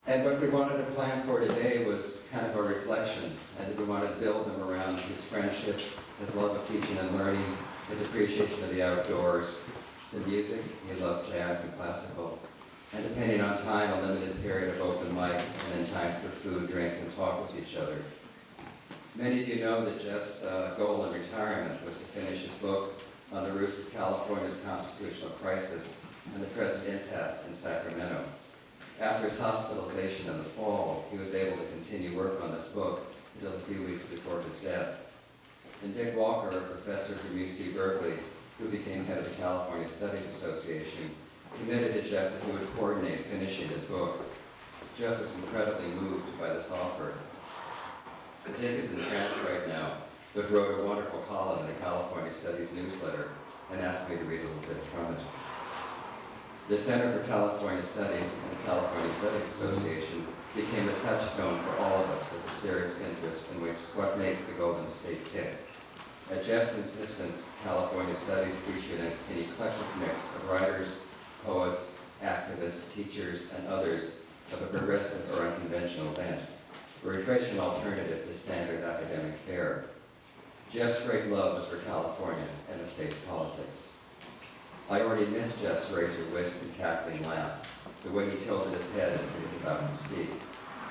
And what we wanted to plan for today was kind of our reflections, and we wanted to build them around his friendships, his love of teaching and learning, his appreciation of the outdoors, some music. He loved jazz and classical, and depending on time, a limited period of open mic, and then time for food, drink, and talk with each other. Many of you know that Jeff's goal in retirement was to finish his book on the roots of California's constitutional crisis and the present impasse in Sacramento. After his hospitalization in the fall, he was able to continue work on this book until a few weeks before his death. And Dick Walker, a professor from UC Berkeley, who became head of the California Studies Association, committed to Jeff that he would coordinate finishing his book. Jeff was incredibly moved by this offer. Dick is in France right now, but wrote a wonderful column in the California Studies newsletter and asked me to read a little bit from it. The Center for California Studies and the California Studies Association became the touchstone for all of us with a serious interest in what makes the Golden State tick. At Jeff's insistence, California Studies featured an eclectic mix of writers, poets, activists, teachers, and others of a progressive or unconventional bent, a refreshing alternative to standard academic fare. Jeff's great love was for California and the state's politics. I already missed Jeff's razor wit and cackling laugh, the way he tilted his head as he was about to speak.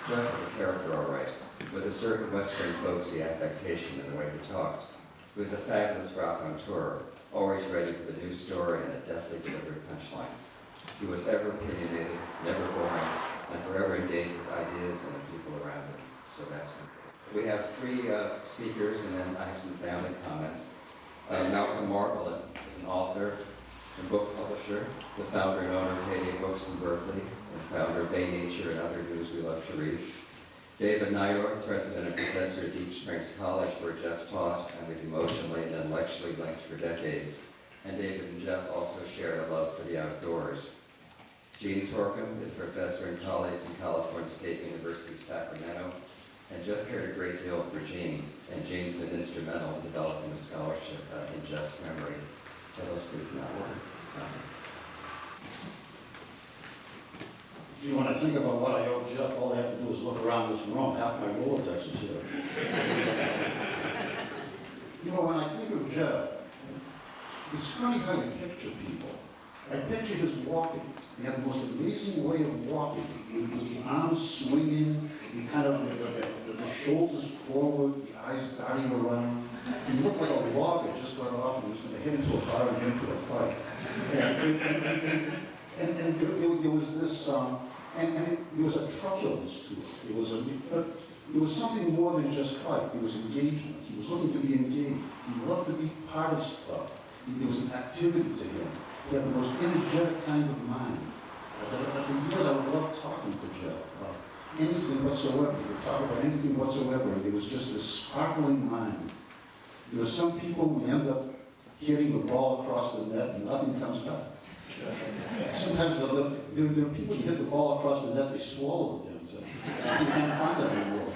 Jeff was a character, all right, with a certain Western folksy affectation in the way he talked. He was a fabulous raconteur, always ready for the new story and a deftly delivered punchline. He was ever opinionated, never boring, and forever engaged with ideas and the people around him. So that's him. We have three speakers, and then I have some family comments. Malcolm Margolin is an author and book publisher, the founder and owner of Hadia Books in Berkeley, and founder of Bay Nature and other news we love to read. David Nydorf, president and professor at Deep Springs College, where Jeff taught and was emotionally and intellectually linked for decades. And David and Jeff also shared a love for the outdoors. Gene Torkham is a professor and colleague from California State University, Sacramento. And Jeff cared a great deal for Gene, and Gene's been instrumental in developing a scholarship in Jeff's memory. So let's speak from that one. Gee, when I think about what I owe Jeff, all I have to do is look around this room. Half my Rolodex is here. You know, when I think of Jeff, it's funny how you picture people. I picture his walking. He had the most amazing way of walking. With the arms swinging, he kind of, the shoulders forward, the eyes darting around. He looked like a log had just got off and was going to head into a bar and get into a fight. And there was this, there was a truculence to it. It was something more than just fight. It was engagement. He was looking to be engaged. He loved to be part of stuff. There was an activity to him. He had the most energetic kind of mind. For years, I would love talking to Jeff about anything whatsoever. He would talk about anything whatsoever, and it was just this sparkling mind. There are some people who end up hitting the ball across the net and nothing comes back. Sometimes there are people who hit the ball across the net, they swallow the damn thing. You can't find it anymore.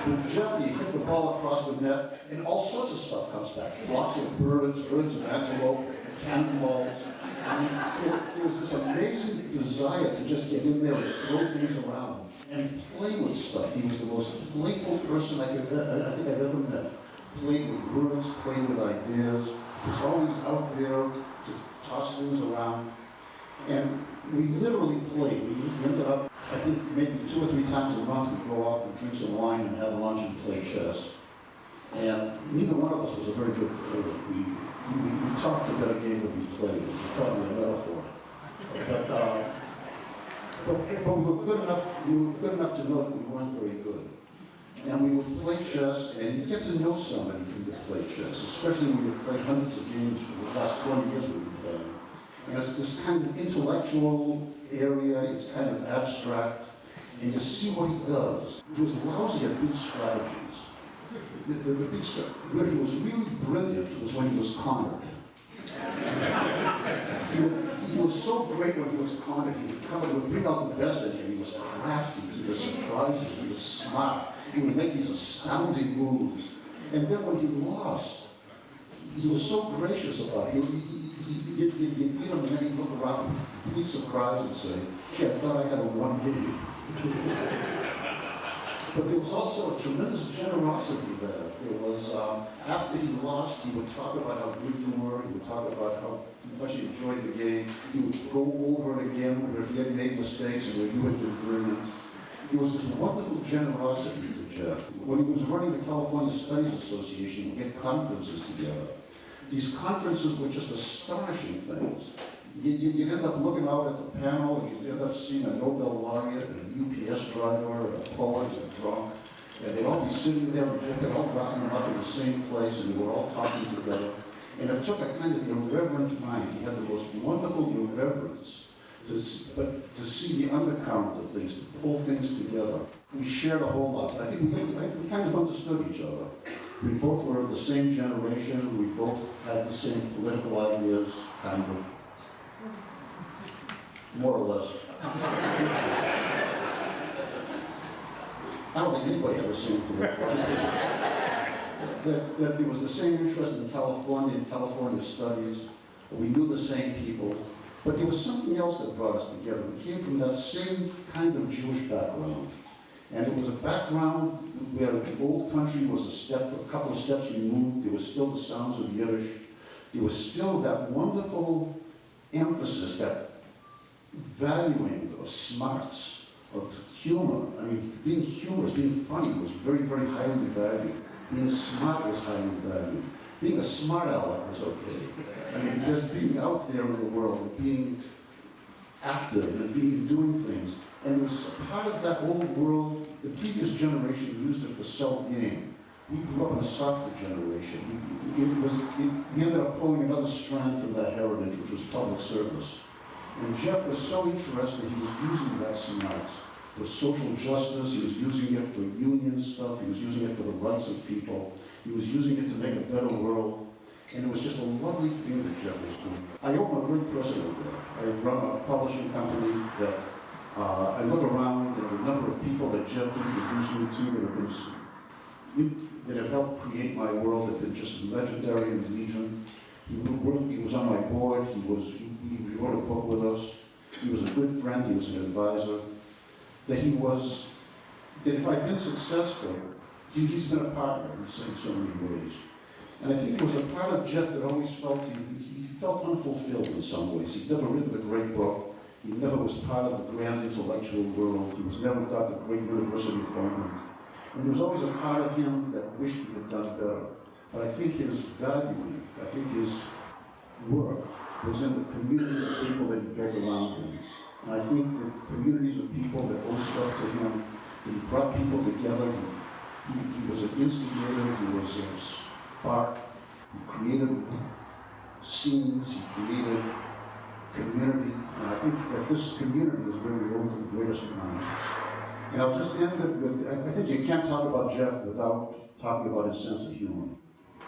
With Jeff, you hit the ball across the net and all sorts of stuff comes back. Flocks of birds, herds of antelope, cannonballs. I mean, there was this amazing desire to just get in there and throw things around and play with stuff. He was the most playful person I think I've ever met. Played with words, played with ideas, was always out there to toss things around. And we literally played. We ended up, I think, maybe 2 or 3 times a month we'd go off and drink some wine and have lunch and play chess. And neither one of us was a very good player. We talked about a game that we played, which is probably a metaphor. But we were good enough to know that we weren't very good. And we would play chess, and you get to know somebody when you play chess, especially when you play hundreds of games for the last 20 years we've been playing. And it's this kind of intellectual area, it's kind of abstract, and you see what he does. He was lousy at big strategies. The big strategy, where he was really brilliant was when he was cornered. He was so great when he was cornered, he would bring out the best in him. He was crafty, he was surprising, he was smart. He would make these astounding moves. And then when he lost, he was so gracious about it. You'd beat him and then he'd look around, complete surprise and say, gee, I thought I had a one game. But there was also a tremendous generosity there. There was, after he lost, he would talk about how good you were, he would talk about how much he enjoyed the game. He would go over it again where he had made mistakes and where you had been brilliant. There was this wonderful generosity to Jeff. When he was running the California Studies Association, he would get conferences together. These conferences were just astonishing things. You'd end up looking out at the panel, and you'd end up seeing a Nobel laureate, and a UPS driver, and a poet, and a drunk. And they'd all be sitting there, and Jeff had all gotten them up in the same place, and they were all talking together. And it took a kind of irreverent mind. He had the most wonderful irreverence to see the undercurrent of things, to pull things together. We shared a whole lot. I think we kind of understood each other. We both were of the same generation. We both had the same political ideas, kind of. More or less. I don't think anybody had the same political ideas. That there was the same interest in California and California studies. We knew the same people. But there was something else that brought us together. We came from that same kind of Jewish background. And it was a background where the old country was a couple of steps removed. There was still the sounds of Yiddish. There was still that wonderful emphasis, that valuing of smarts, of humor. I mean, being humorous, being funny was very, very highly valued. Being smart was highly valued. Being a smart aleck was okay. I mean, just being out there in the world and being active and doing things. And it was part of that old world. The previous generation used it for self-gain. We grew up in a softer generation. We ended up pulling another strand from that heritage, which was public service. And Jeff was so interested, he was using that smarts for social justice, he was using it for union stuff, he was using it for the rights of people, he was using it to make a better world. And it was just a lovely thing that Jeff was doing. I owe him a great precedent there. I run a publishing company that I look around and the number of people that Jeff introduced me to that have helped create my world have been just legendary in the Legion. He was on my board, he wrote a book with us, he was a good friend, he was an advisor. That if I'd been successful, he's been a partner in so many ways. And I think there was a part of Jeff that always felt he felt unfulfilled in some ways. He'd never written a great book. He never was part of the grand intellectual world. He never got the great university appointment. And there was always a part of him that wished he had done better. But I think his valuing, I think his work was in the communities of people that he built around him. And I think the communities of people that owe stuff to him, that he brought people together. He was an instigator, he was a spark, he created scenes, he created community, and I think that this community is where we owe the greatest amount. And I'll just end it with, I think you can't talk about Jeff without talking about his sense of humor.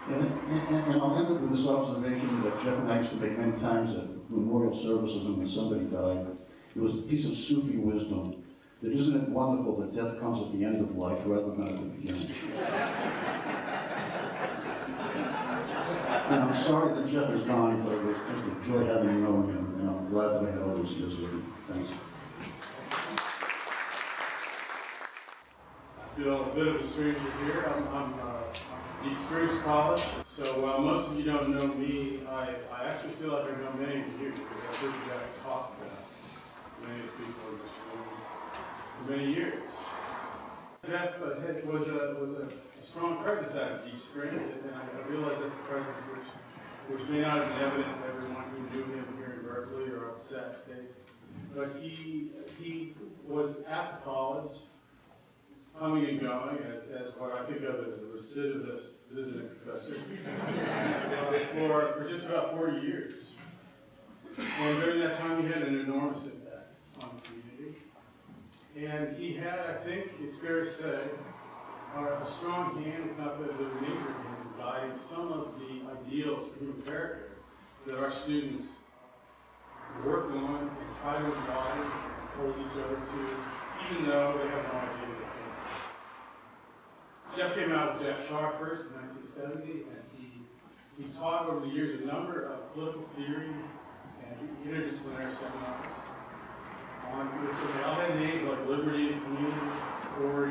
And I'll end it with this observation that Jeff and I used to make many times at memorial services and when somebody died. It was a piece of Sufi wisdom that isn't it wonderful that death comes at the end of life rather than at the beginning. And I'm sorry that Jeff is gone, but it was just a joy having known him, and I'm glad that I had all those years with him. Thanks. I feel a bit of a stranger here. I'm the Experience College, so most of you don't know me. I actually feel like I know many of you because I've heard you guys talk about many of the people in this room for many years. Jeff was a strong presence at the Experience, and I realize that's a presence which may not have been evident to everyone who knew him here in Berkeley or at Sac State. But he was at the college, coming and going as what I think of as a recidivist visiting professor for just about 40 years. And during that time, he had an enormous impact on the community. And he had, I think it's fair to say, a strong hand, if not the major hand, in guiding some of the ideals of human character that our students work on and try to embody and hold each other to, even though they have no idea what they Jeff came out with Jeff Shaw first in 1970, and he taught over the years a number of political theory and interdisciplinary seminars. They all had names like liberty and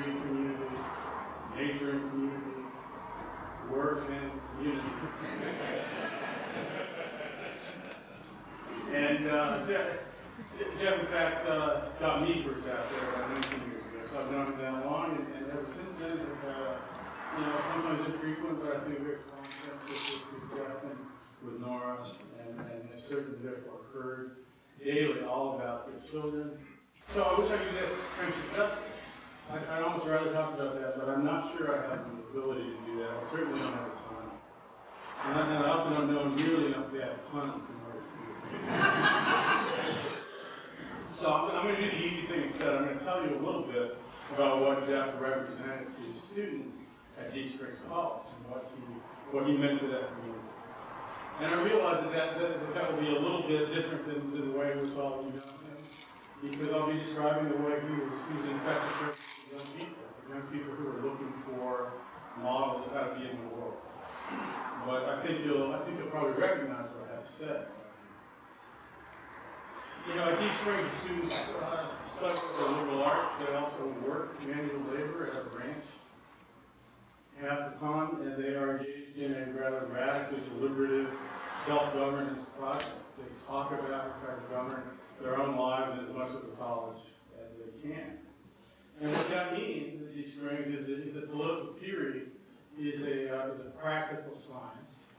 and community, nature and community, work and community. And Jeff, in fact, got me first out there about 19 years ago, so I've known him that long, and ever since then, we've had, sometimes infrequent, but I think we have contact with Jeff and with Nora, and have certainly therefore heard daily all about their children. So I wish I could get friendship justice. I'd almost rather talk about that, but I'm not sure I have the ability to do that. I certainly don't have the time. And I also don't know nearly enough bad puns in order to do it. So I'm going to do the easy thing instead. I'm going to tell you a little bit about what Jeff represented to his students at Deep Springs College and what he meant to that community. And I realize that will be a little bit different than the way we're talking about him, because I'll be describing the way he was infected with young people who are looking for models of how to be in the world. But I think you'll probably recognize what I have to say. At Deep Springs, the students study the liberal arts. They also work manual labor at a branch half the time, and they are engaged in a rather radically deliberative self-governance project. They talk about and try to govern their own lives in as much of the college as they can. And what that means at Deep Springs is that political theory is a practical science,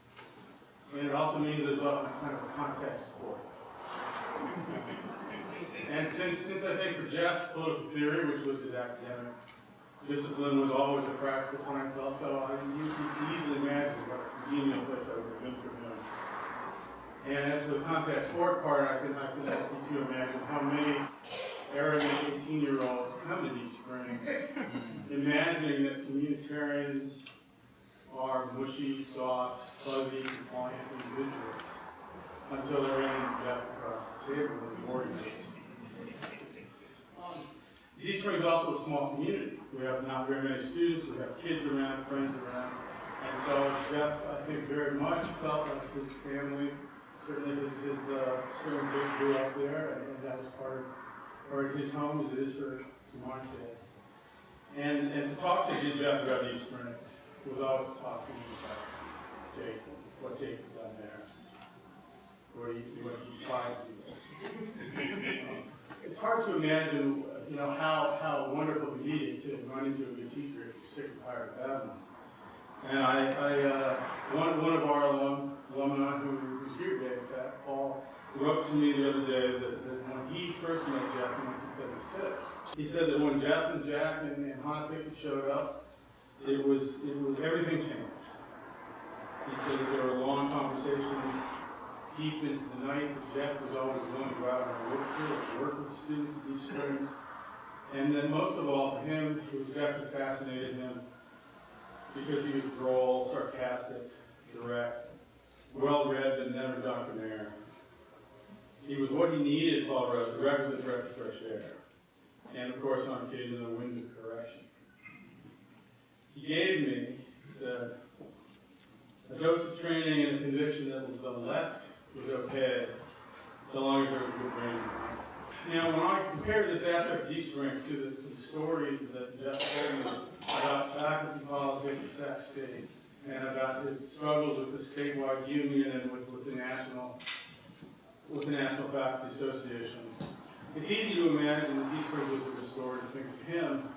and it also means that it's often kind of a contact sport. And since I think for Jeff, political theory, which was his academic discipline, was always a practical science also, you can easily imagine what a congenial place that would have been for him. And as for the contact sport part, I can ask you to imagine how many arrogant 18-year-olds come to Deep Springs imagining that communitarians are mushy, soft, fuzzy, compliant individuals until they're in Jeff across the table with the boarding house. Deep Springs is also a small community. We have not very many students, we have kids around, friends around. And so Jeff, I think, very much felt like his family, certainly his grew up there, and that was part of his home, as it is for Montez. And to talk to Jeff about Deep Springs was always to talk to him about Jake, what Jake had done there, what he tried to do. It's hard to imagine, how wonderful it would be to run into a good teacher if you're sick and tired of bad ones. And one of our alumni who's here today, in fact, Paul, wrote to me the other day that when he first met Jeff in 1976, he said that when Jeff and Jack and Hannah Pickett showed up, it was everything changed. He said that there were long conversations deep into the night, that Jeff was always willing to go out on a work field, work with the students at Deep Springs. And then most of all, for him, it was Jeff that fascinated him because he was droll, sarcastic, direct, well-read, but never doctrinaire. He was what he needed, Paul wrote, the requisite breath of fresh air. And of course, on occasion, a wind of correction. He gave me, he said, a dose of training and the conviction that the left was okay, so long as there was a good brain. Now, when I compare this aspect of Deep Springs to the stories that Jeff told me about faculty politics at Sac State, and about his struggles with the statewide union and with the National Faculty Association, it's easy to imagine that Deep Springs was restored. I think for him,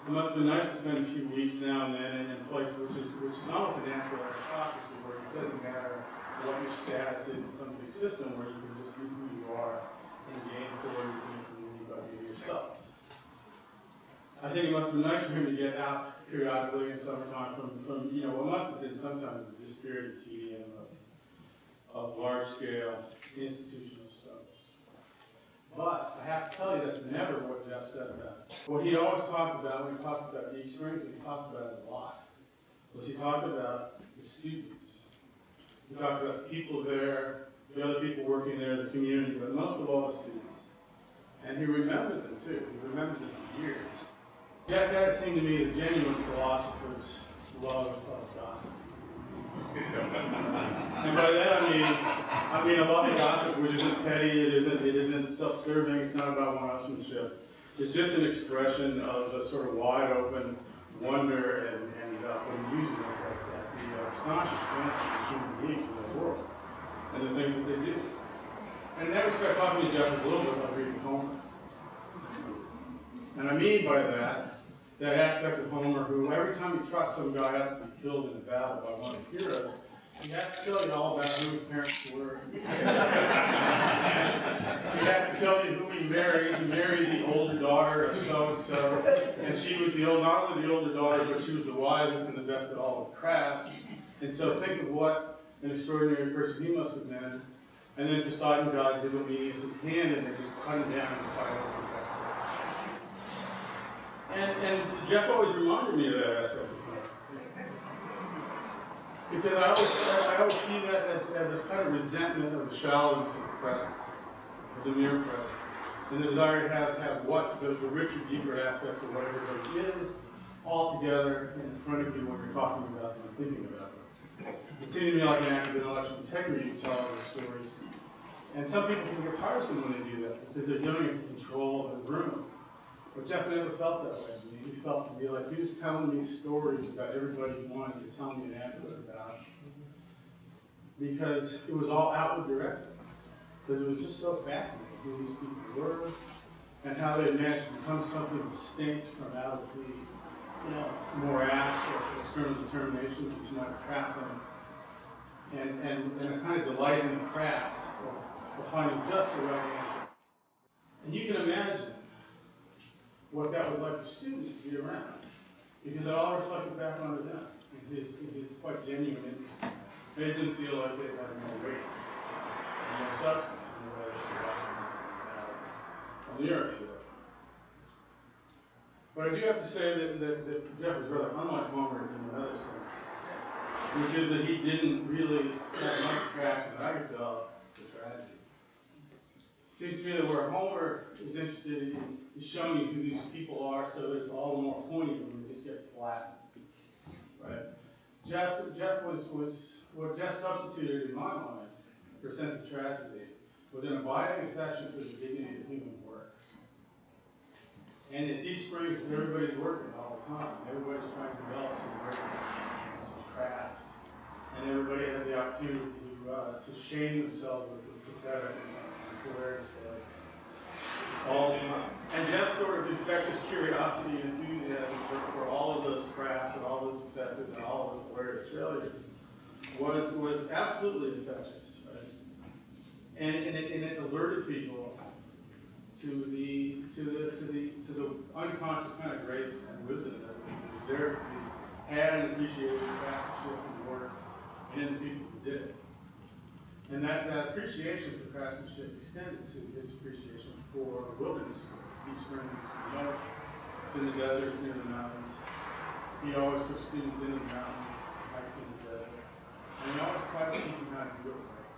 it must have been nice to spend a few weeks now and then in a place which is almost a natural aristocracy, where it doesn't matter what your status is in some big system, where you can just be who you are and gain authority in the community by being yourself. I think it must have been nice for him to get out periodically in summertime from what must have been sometimes the dispirited tedium of large-scale institutional studies. But I have to tell you, that's never what Jeff said about it. What he always talked about when he talked about Deep Springs, and he talked about it a lot, was he talked about the students. He talked about the people there, the other people working there, the community, but most of all the students. And he remembered them too. He remembered them for years. Jeff had, it seemed to me, the genuine philosopher's love of gossip. And by that I mean a love of gossip which isn't petty, it isn't self-serving, it's not about one-upsmanship. is just an expression of a sort of wide open wonder and amusement at the astonishing quantity of human beings in the world and the things that they do. And in that respect, talking to Jeff is a little bit like reading Homer. And I mean by that aspect of Homer who, every time he trots some guy out to be killed in a battle by one of the heroes, he has to tell you all about who his parents were. He has to tell you who he married. He married the older daughter of so-and-so, and she was not only the older daughter, but she was the wisest and the best at all the crafts. And so think of what an extraordinary person he must have been. And then Poseidon God did what he used his hand, and they just cut him down and fight over the best of And Jeff always reminded me of that aspect of him. Because I always see that as this kind of resentment of the shallowness of the present, of the mere present, and the desire to have what the richer, deeper aspects of what everybody is all together in front of you when you're talking about them and thinking about them. It seemed to me like an act of intellectual integrity to tell those stories. And some people can get tiresome when they do that because they're doing it to control the room. But Jeff never felt that way to me. He felt to me like he was telling me stories about everybody he wanted to tell me an anecdote about. Because it was all outward directed. Because it was just so fascinating who these people were and how they managed to become something distinct from out of the morass of external determinations which might have trapped them. And a kind of delight in the craft of finding just the right answer. And you can imagine what that was like for students to be around, because it all reflected back onto them in his quite genuine interest. They didn't feel like they had no weight and no substance in the way that they on the earth here. But I do have to say that Jeff was rather unlike Homer in another sense, which is that he didn't really have much attraction that I could tell to tragedy. It seems to me that where Homer is interested in showing you who these people are so that it's all the more poignant when we just get flat. Right? Jeff was what Jeff substituted in my mind for a sense of tragedy was an abiding affection for the dignity of human work. And at Deep Springs, everybody's working all the time. Everybody's trying to develop some grace and some craft. And everybody has the opportunity to shame themselves with the pathetic and hilarious way. All the time. And Jeff's sort of infectious curiosity and enthusiasm for all of those crafts and all those successes and all of those hilarious failures was absolutely infectious. Right? And it alerted people to the unconscious kind of grace and wisdom that was there to be had and appreciated in craftsmanship and work and in the people who did it. And that appreciation for craftsmanship extended to his appreciation for the wilderness. Deep Springs is remote. It's in the desert, it's near the mountains. He always took students into the mountains, hikes in the desert. And he always tried to teach them how to do it right.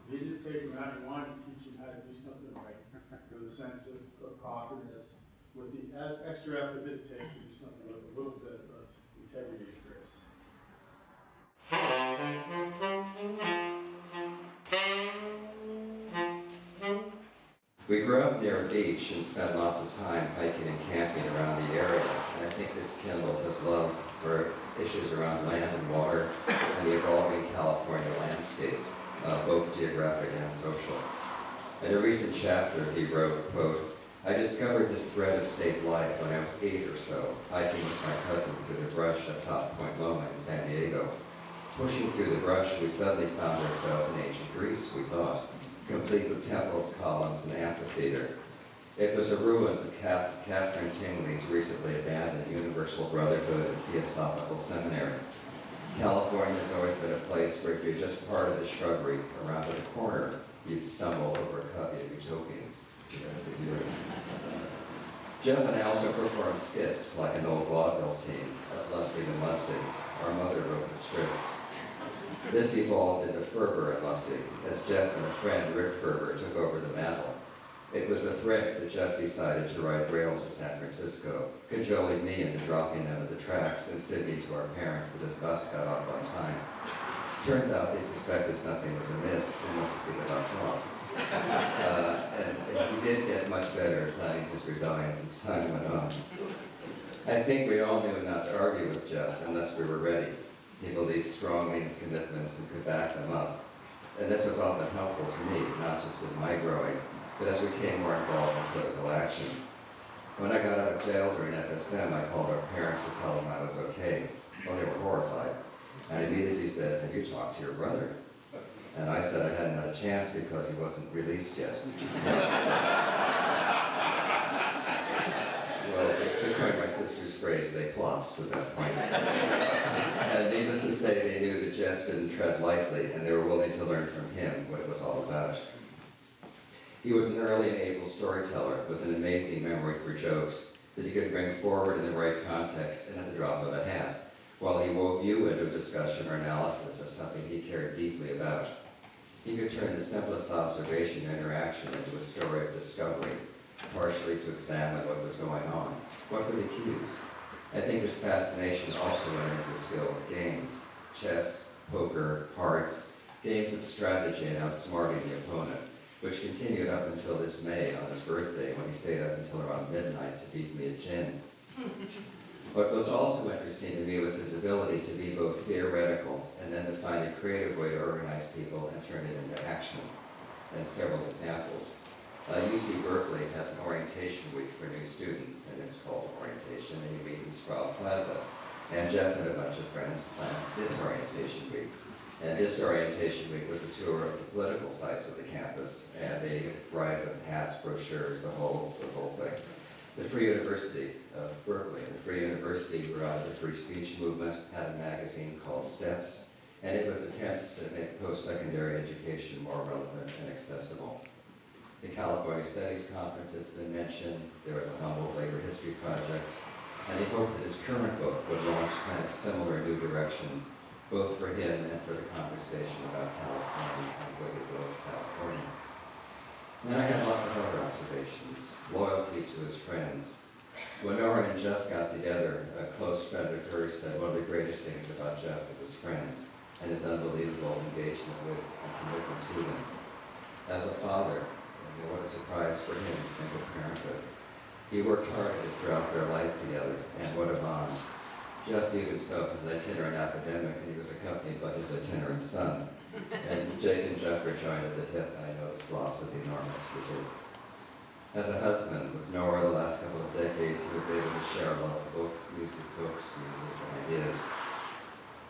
He didn't just take them out, he wanted to teach them how to do something right with a sense of properness, with the extra effort that it takes to do something with a little bit of integrity and grace. We grew up near a beach and spent lots of time hiking and camping around the area, and I think this kindled his love for issues around land and water and the evolving California landscape, both geographic and social. In a recent chapter, he wrote, quote, "I discovered this thread of state life when I was 8 or so, hiking with my cousin through the brush atop Point Loma in San Diego. Pushing through the brush, we suddenly found ourselves in ancient Greece, we thought, complete with temples, columns, and amphitheater. It was the ruins of Catherine Tingley's recently abandoned Universal Brotherhood and Theosophical Seminary. California has always been a place where if you're just part of the shrubbery around the corner, you'd stumble over a covey of utopians." Jeff and I also performed skits like an old vaudeville team, as Lustig and Lustig. Our mother wrote the scripts. This evolved into Ferber and Lustig, as Jeff and a friend, Rick Ferber, took over the mantle. It was with Rick that Jeff decided to ride rails to San Francisco, cajoling me into dropping them at the tracks and fibbing to our parents that his bus got off on time. Turns out they suspected something was amiss and went to see the bus off. And he did get much better at planning his rebellions as time went on. I think we all knew not to argue with Jeff unless we were ready. He believed strongly in his commitments and could back them up. And this was often helpful to me, not just in my growing, but as we became more involved in political action. When I got out of jail during FSM, I called our parents to tell them I was okay. Well, they were horrified. And immediately said, "Have you talked to your brother?" And I said I hadn't had a chance because he wasn't released yet. Well, to coin my sister's phrase, they plots to that point. And needless to say, they knew that Jeff didn't tread lightly, and they were willing to learn from him what it was all about. He was an early and able storyteller with an amazing memory for jokes that he could bring forward in the right context and at the drop of a hat, while he wove you into a discussion or analysis of something he cared deeply about. He could turn the simplest observation or interaction into a story of discovery, partially to examine what was going on. What were the cues? I think his fascination also went into the skill of games: chess, poker, hearts, games of strategy and outsmarting the opponent, which continued up until this May on his birthday, when he stayed up until around midnight to beat me at gin. What was also interesting to me was his ability to be both theoretical and then to find a creative way to organize people and turn it into action. And several examples. UC Berkeley has an orientation week for new students, and it's called orientation, and you meet in Sproul Plaza. And Jeff and a bunch of friends planned this orientation week. And this orientation week was a tour of the political sites of the campus, and they arrived with hats, brochures, the whole thing. The Free University of Berkeley. The Free University grew out of the free speech movement, had a magazine called Steps, and it was attempts to make post-secondary education more relevant and accessible. The California Studies Conference has been mentioned. There was a Humboldt Labor History Project, and he hoped that his current book would launch kind of similar new directions, both for him and for the conversation about California and where to go to California. And then I had lots of other observations. Loyalty to his friends. When Nora and Jeff got together, a close friend of hers said one of the greatest things about Jeff was his friends and his unbelievable engagement with and commitment to them. As a father, what a surprise for him, single parenthood. He worked hard throughout their life together, and what a bond. Jeff viewed himself as an itinerant academic, and he was accompanied by his itinerant son. And Jake and Jeff were joined at the hip, and I know this loss was enormous for Jake. As a husband with Nora the last couple of decades, he was able to share a love of music, and ideas.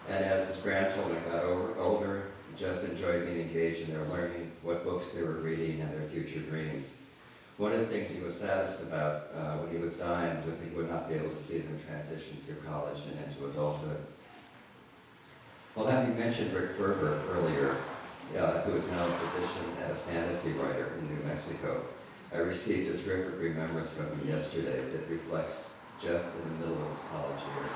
And as his grandchildren got older, Jeff enjoyed being engaged in their learning, what books they were reading, and their future dreams. One of the things he was saddest about when he was dying was he would not be able to see them transition through college and into adulthood. Well, having mentioned Rick Ferber earlier, who is now a physician and a fantasy writer in New Mexico, I received a terrific remembrance from him yesterday that reflects Jeff in the middle of his college years.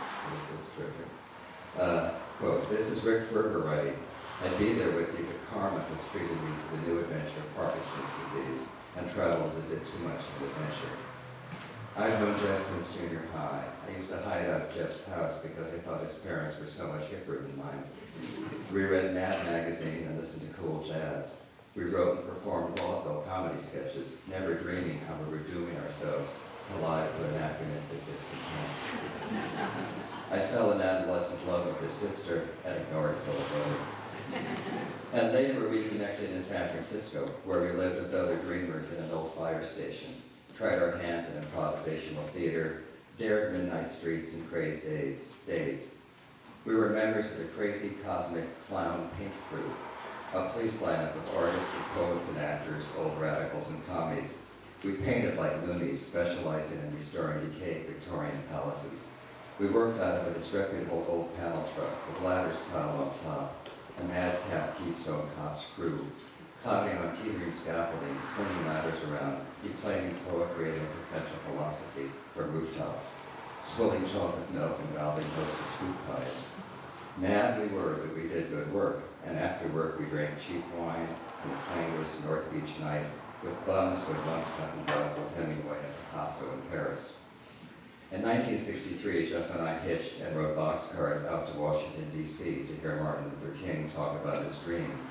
It's terrific. Quote, "This is Rick Ferber writing. I'd be there with you, but karma has treated me to the new adventure of Parkinson's disease, and travel is a bit too much of an adventure. I've known Jeff since junior high. I used to hide out at Jeff's house because I thought his parents were so much hipper than mine. We read Mad magazine and listened to cool jazz. We wrote and performed vaudeville comedy sketches, never dreaming how we were dooming ourselves to lives of anachronistic discontent. I fell in adolescent love with his sister and ignored his little brother. And later we reconnected in San Francisco, where we lived with other dreamers in an old fire station, tried our hands at improvisational theater, dared midnight streets and crazed days. We were members of the crazy cosmic clown paint crew, a police lineup of artists and poets and actors, old radicals and commies. We painted like loonies, specializing in restoring decayed Victorian palaces. We worked out of a disreputable old panel truck with ladders piled on top, a madcap Keystone Cops crew, climbing on teetering scaffolding, slinging ladders around, declaiming poetry and its essential philosophy from rooftops, swilling chocolate milk and valving hostess fruit pies. Mad we were, but we did good work, and after work we drank cheap wine in a clangorous North Beach night with bums who had once gotten drunk with Hemingway and Picasso in Paris. In 1963, Jeff and I hitched and rode boxcars out to Washington, D.C. to hear Martin Luther King talk about his dream.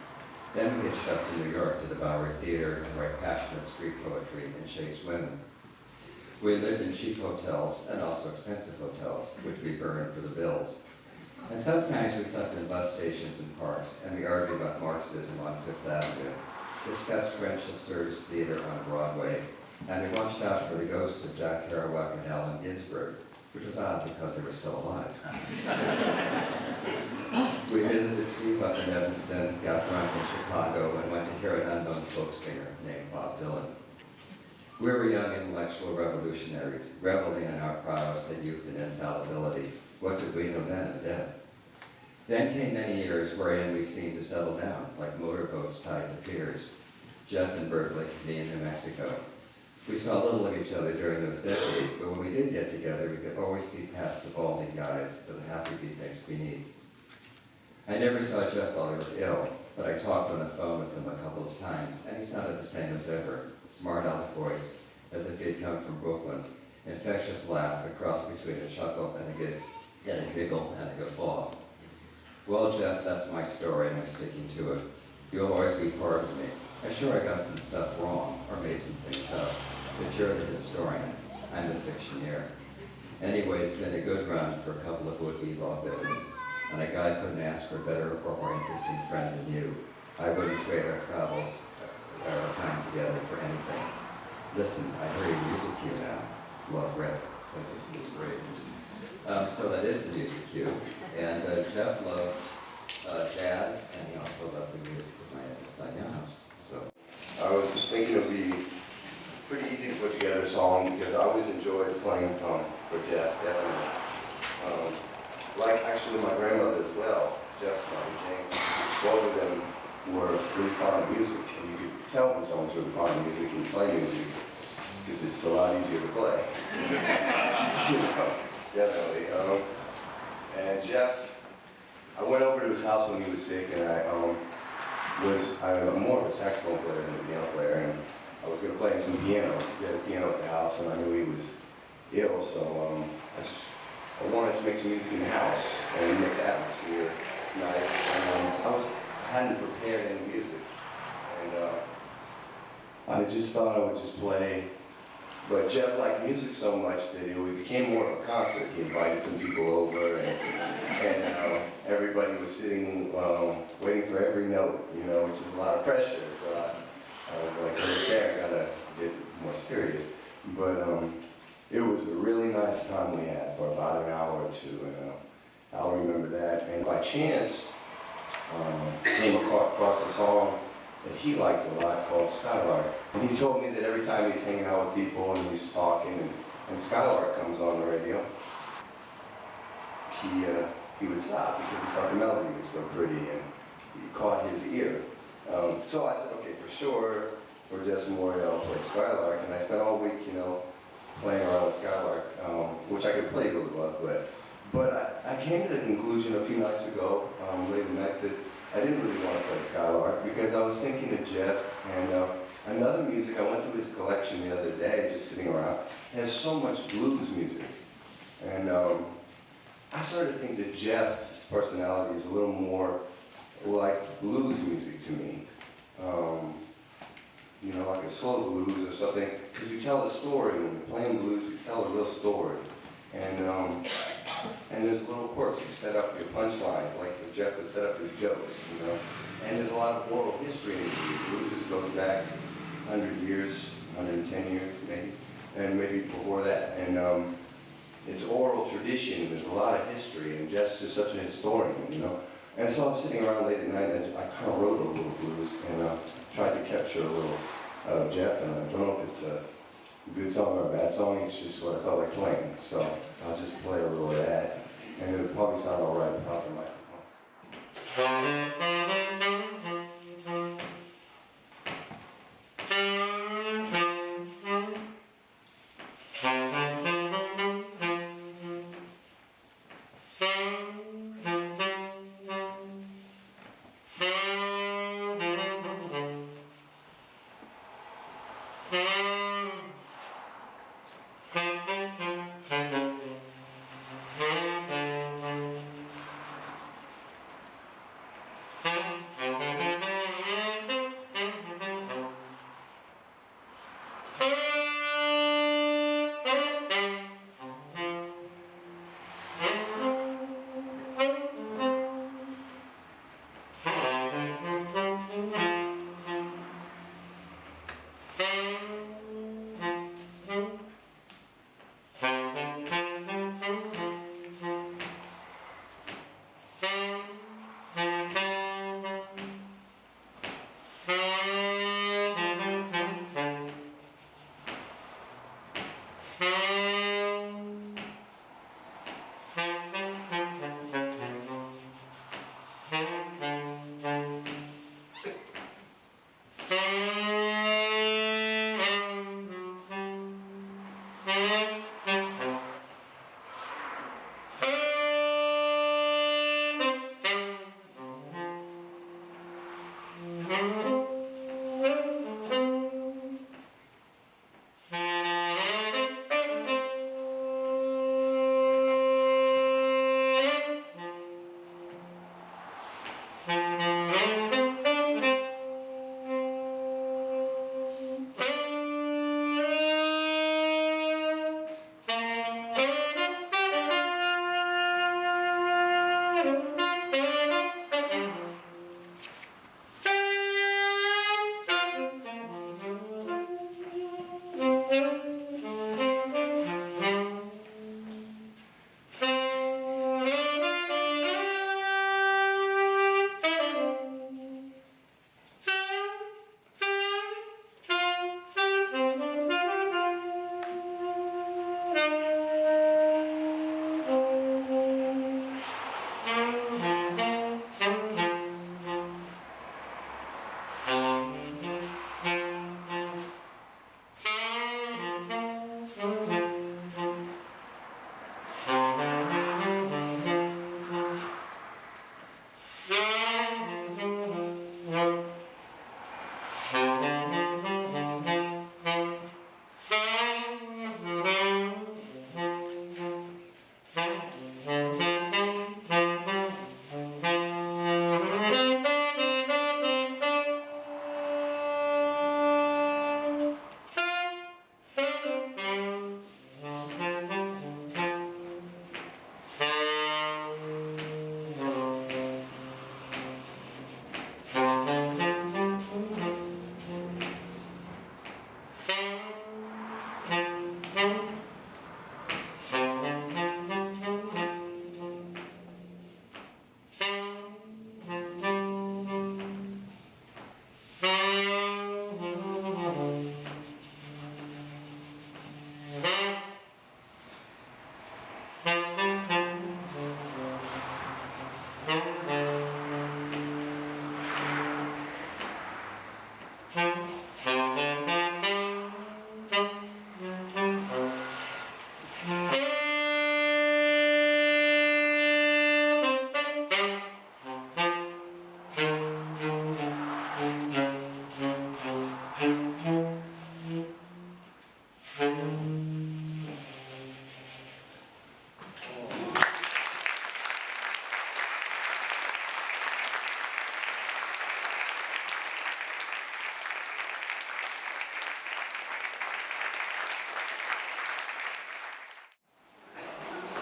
Then we hitched up to New York to the Bowery Theater and write passionate street poetry and chase women. We lived in cheap hotels and also expensive hotels, which we burned for the bills. And sometimes we slept in bus stations and parks, and we argued about Marxism on Fifth Avenue, discussed French absurdist theater on Broadway, and we watched out for the ghosts of Jack Kerouac and Allen Ginsberg, which was odd because they were still alive. We visited Steve up in Evanston, got drunk in Chicago, and went to hear an unknown folk singer named Bob Dylan. We were young intellectual revolutionaries, reveling in our prowess at youth and infallibility. What did we know then of death? Then came many years wherein we seemed to settle down, like motorboats tied to piers. Jeff in Berkeley, me in New Mexico. We saw little of each other during those decades, but when we did get together, we could always see past the balding guys to the happy beatniks beneath. I never saw Jeff while he was ill, but I talked on the phone with him a couple of times, and he sounded the same as ever. Smart aleck voice, as if he had come from Brooklyn. Infectious laugh, a cross between a chuckle and a giggle and a guffaw. Well, Jeff, that's my story, and I'm sticking to it. You'll always be part of me. I'm sure I got some stuff wrong, or made some things up, but you're the historian. I'm the fictioneer. Anyway, it's been a good run for a couple of would-be law veterans, and a guy couldn't ask for a better or more interesting friend than you. I wouldn't trade our travels, our time together for anything. Listen, I hear your music cue now. Love Rick. It's great. So that is the music cue. And Jeff loved jazz, and he also loved the music of my son Janos. So I was thinking it would be pretty easy to put together a song because I always enjoyed playing for Jeff, definitely. Like actually my grandmother as well, Jeff's mother, Jane. Both of them were really fond of music, and you could tell when someone's really fond of music and play music because it's a lot easier to play. You know, definitely. And Jeff, I went over to his house when he was sick, and I'm more of a saxophone player than a piano player, and I was going to play him some piano. He had a piano at the house, and I knew he was ill, so I wanted to make some music in the house and make the atmosphere nice. And I hadn't prepared any music, and I just thought I would just play. But Jeff liked music so much that it became more of a concert. He invited some people over, and everybody was sitting, waiting for every note, you know, which is a lot of pressure. So I was like, okay, I gotta get more serious. But it was a really nice time we had for about an hour or two, and I'll remember that. And by chance, came across a song that he liked a lot called Skylark. And he told me that every time he's hanging out with people and he's talking and Skylark comes on the radio, he would stop because he thought the melody was so pretty and he caught his ear. So I said, okay, for sure, for Jess Moore, I'll play Skylark. And I spent all week, you know, playing around with Skylark, which I could play a little bit, but I came to the conclusion a few nights ago, late at night, that I didn't really want to play Skylark because I was thinking of Jeff and another music. I went through his collection the other day, just sitting around. It has so much blues music, and I started to think that Jeff's personality is a little more like blues music to me. You know, like a slow blues or something, because you tell a story. When you're playing blues, you tell a real story. And there's little quirks. You set up your punchlines, like Jeff would set up his jokes, you know. And there's a lot of oral history in blues. Blues just goes back 100 years, 110 years maybe, and maybe before that. And it's oral tradition. There's a lot of history, and Jeff's just such a historian, you know. And so I was sitting around late at night, and I kind of wrote a little blues, and tried to capture a little of Jeff, and I don't know if it's a good song or a bad song, it's just what I felt like playing. So I'll just play a little of that, and it'll probably sound all right without the microphone.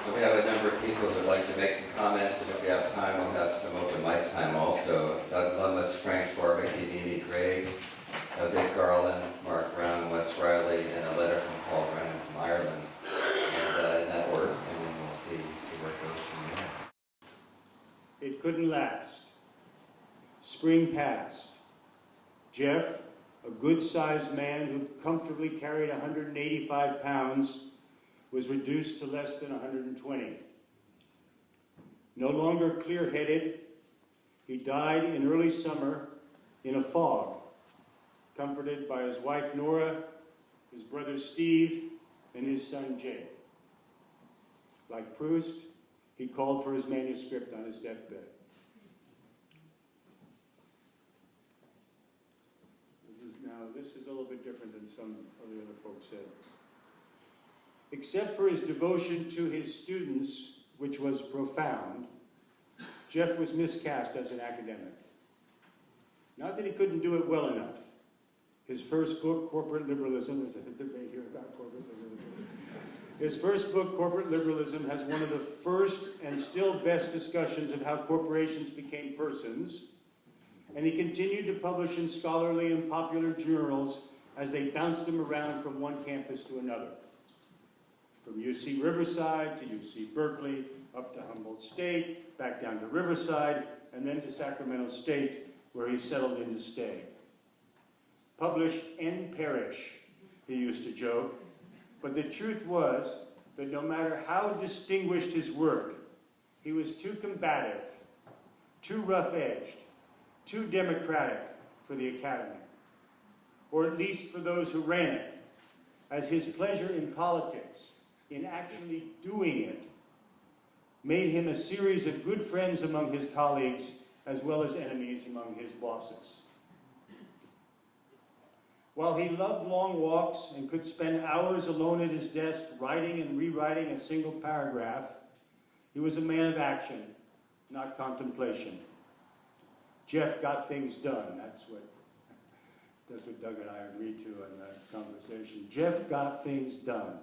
And we have a number of people who would like to make some comments, and if we have time, we'll have some open mic time also. Doug Lummis, Frank Forbicky, Mimi Gregg, Dick Garland, Mark Brown, Wes Riley, and a letter from Paul Brennan from Ireland. And in that order, and then we'll see where it goes from there. It couldn't last. Spring passed. Jeff, a good-sized man who comfortably carried 185 pounds, was reduced to less than 120. No longer clear-headed, he died in early summer in a fog, comforted by his wife Nora, his brother Steve, and his son Jake. Like Proust, he called for his manuscript on his deathbed. This is a little bit different than some of the other folks said. Except for his devotion to his students, which was profound, Jeff was miscast as an academic. Not that he couldn't do it well enough. His first book, Corporate Liberalism, there's a debate here about corporate liberalism. His first book, Corporate Liberalism, has one of the first and still best discussions of how corporations became persons, and he continued to publish in scholarly and popular journals as they bounced him around from one campus to another. From UC Riverside to UC Berkeley, up to Humboldt State, back down to Riverside, and then to Sacramento State, where he settled in to stay. Publish and perish, he used to joke, but the truth was that no matter how distinguished his work, he was too combative, too rough-edged, too democratic for the Academy, or at least for those who ran it, as his pleasure in politics, in actually doing it, made him a series of good friends among his colleagues as well as enemies among his bosses. While he loved long walks and could spend hours alone at his desk writing and rewriting a single paragraph, he was a man of action, not contemplation. Jeff got things done. That's what Doug and I agreed to in that conversation. Jeff got things done.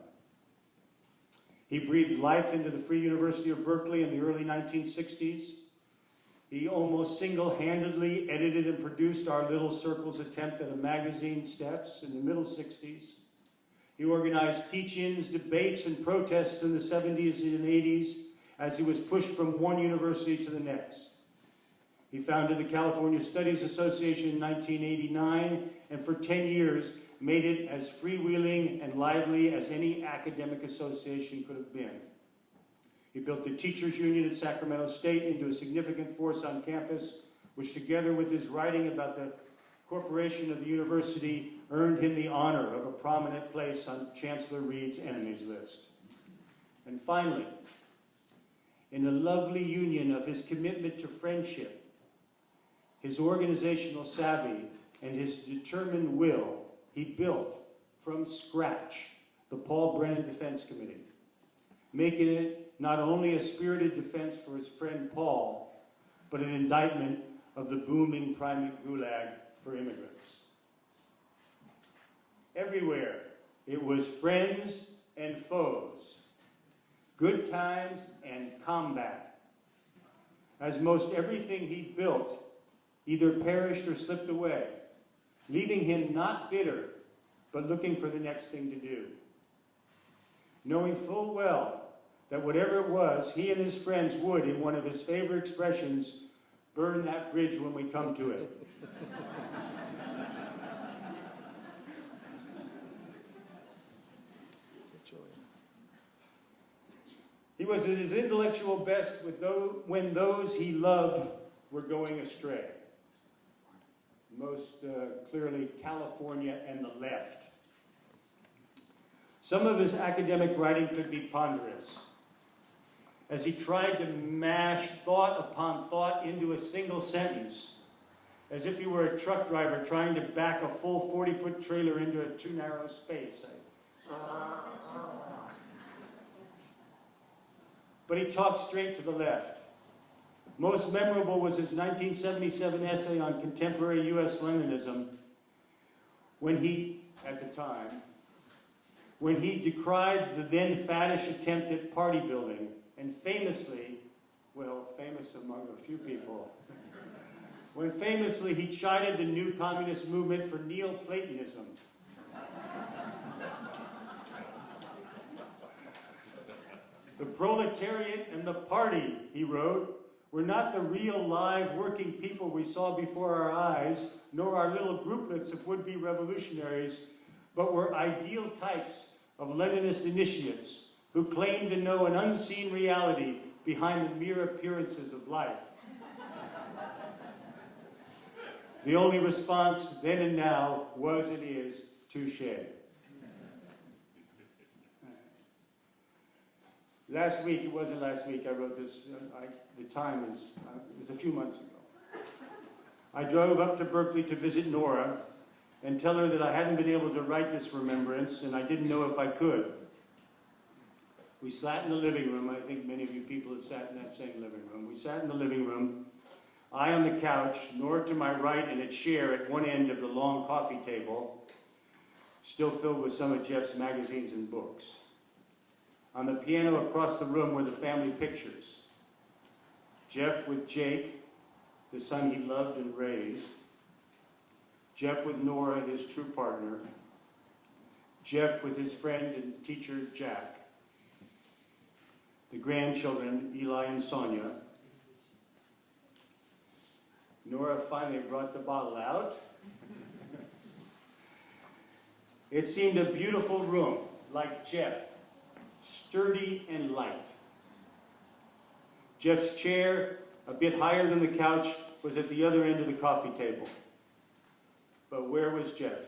He breathed life into the Free University of Berkeley in the early 1960s. He almost single-handedly edited and produced our Little Circle's attempt at a magazine, Steps, in the middle 60s. He organized teach-ins, debates, and protests in the 70s and 80s as he was pushed from one university to the next. He founded the California Studies Association in 1989, and for 10 years made it as freewheeling and lively as any academic association could have been. He built the Teachers Union at Sacramento State into a significant force on campus, which together with his writing about the corporation of the university earned him the honor of a prominent place on Chancellor Reed's enemies list. And finally, in the lovely union of his commitment to friendship, his organizational savvy, and his determined will, he built from scratch the Paul Brennan Defense Committee, making it not only a spirited defense for his friend Paul, but an indictment of the booming primate gulag for immigrants. Everywhere, it was friends and foes, good times and combat. As most everything he built either perished or slipped away, leaving him not bitter, but looking for the next thing to do. Knowing full well that whatever it was, he and his friends would, in one of his favorite expressions, burn that bridge when we come to it. He was at his intellectual best when those he loved were going astray. Most clearly California and the left. Some of his academic writing could be ponderous, as he tried to mash thought upon thought into a single sentence, as if he were a truck driver trying to back a full 40-foot trailer into a too narrow space. But he talked straight to the left. Most memorable was his 1977 essay on contemporary U.S. Leninism, when he when he decried the then faddish attempt at party building, and famously, well, famous among a few people, when famously he chided the new communist movement for Neoplatonism. The proletariat and the party, he wrote, were not the real live working people we saw before our eyes, nor our little grouplets of would-be revolutionaries, but were ideal types of Leninist initiates who claimed to know an unseen reality behind the mere appearances of life. The only response then and now was and is touché. Last week, it wasn't last week, I wrote this, the time is, it was a few months ago. I drove up to Berkeley to visit Nora and tell her that I hadn't been able to write this remembrance and I didn't know if I could. We sat in the living room. I think many of you people have sat in that same living room. We sat in the living room, I on the couch, Nora to my right in a chair at one end of the long coffee table, still filled with some of Jeff's magazines and books. On the piano across the room were the family pictures. Jeff with Jake, the son he loved and raised. Jeff with Nora, his true partner. Jeff with his friend and teacher, Jack. The grandchildren, Eli and Sonia. Nora finally brought the bottle out. It seemed a beautiful room, like Jeff, sturdy and light. Jeff's chair, a bit higher than the couch, was at the other end of the coffee table. But where was Jeff?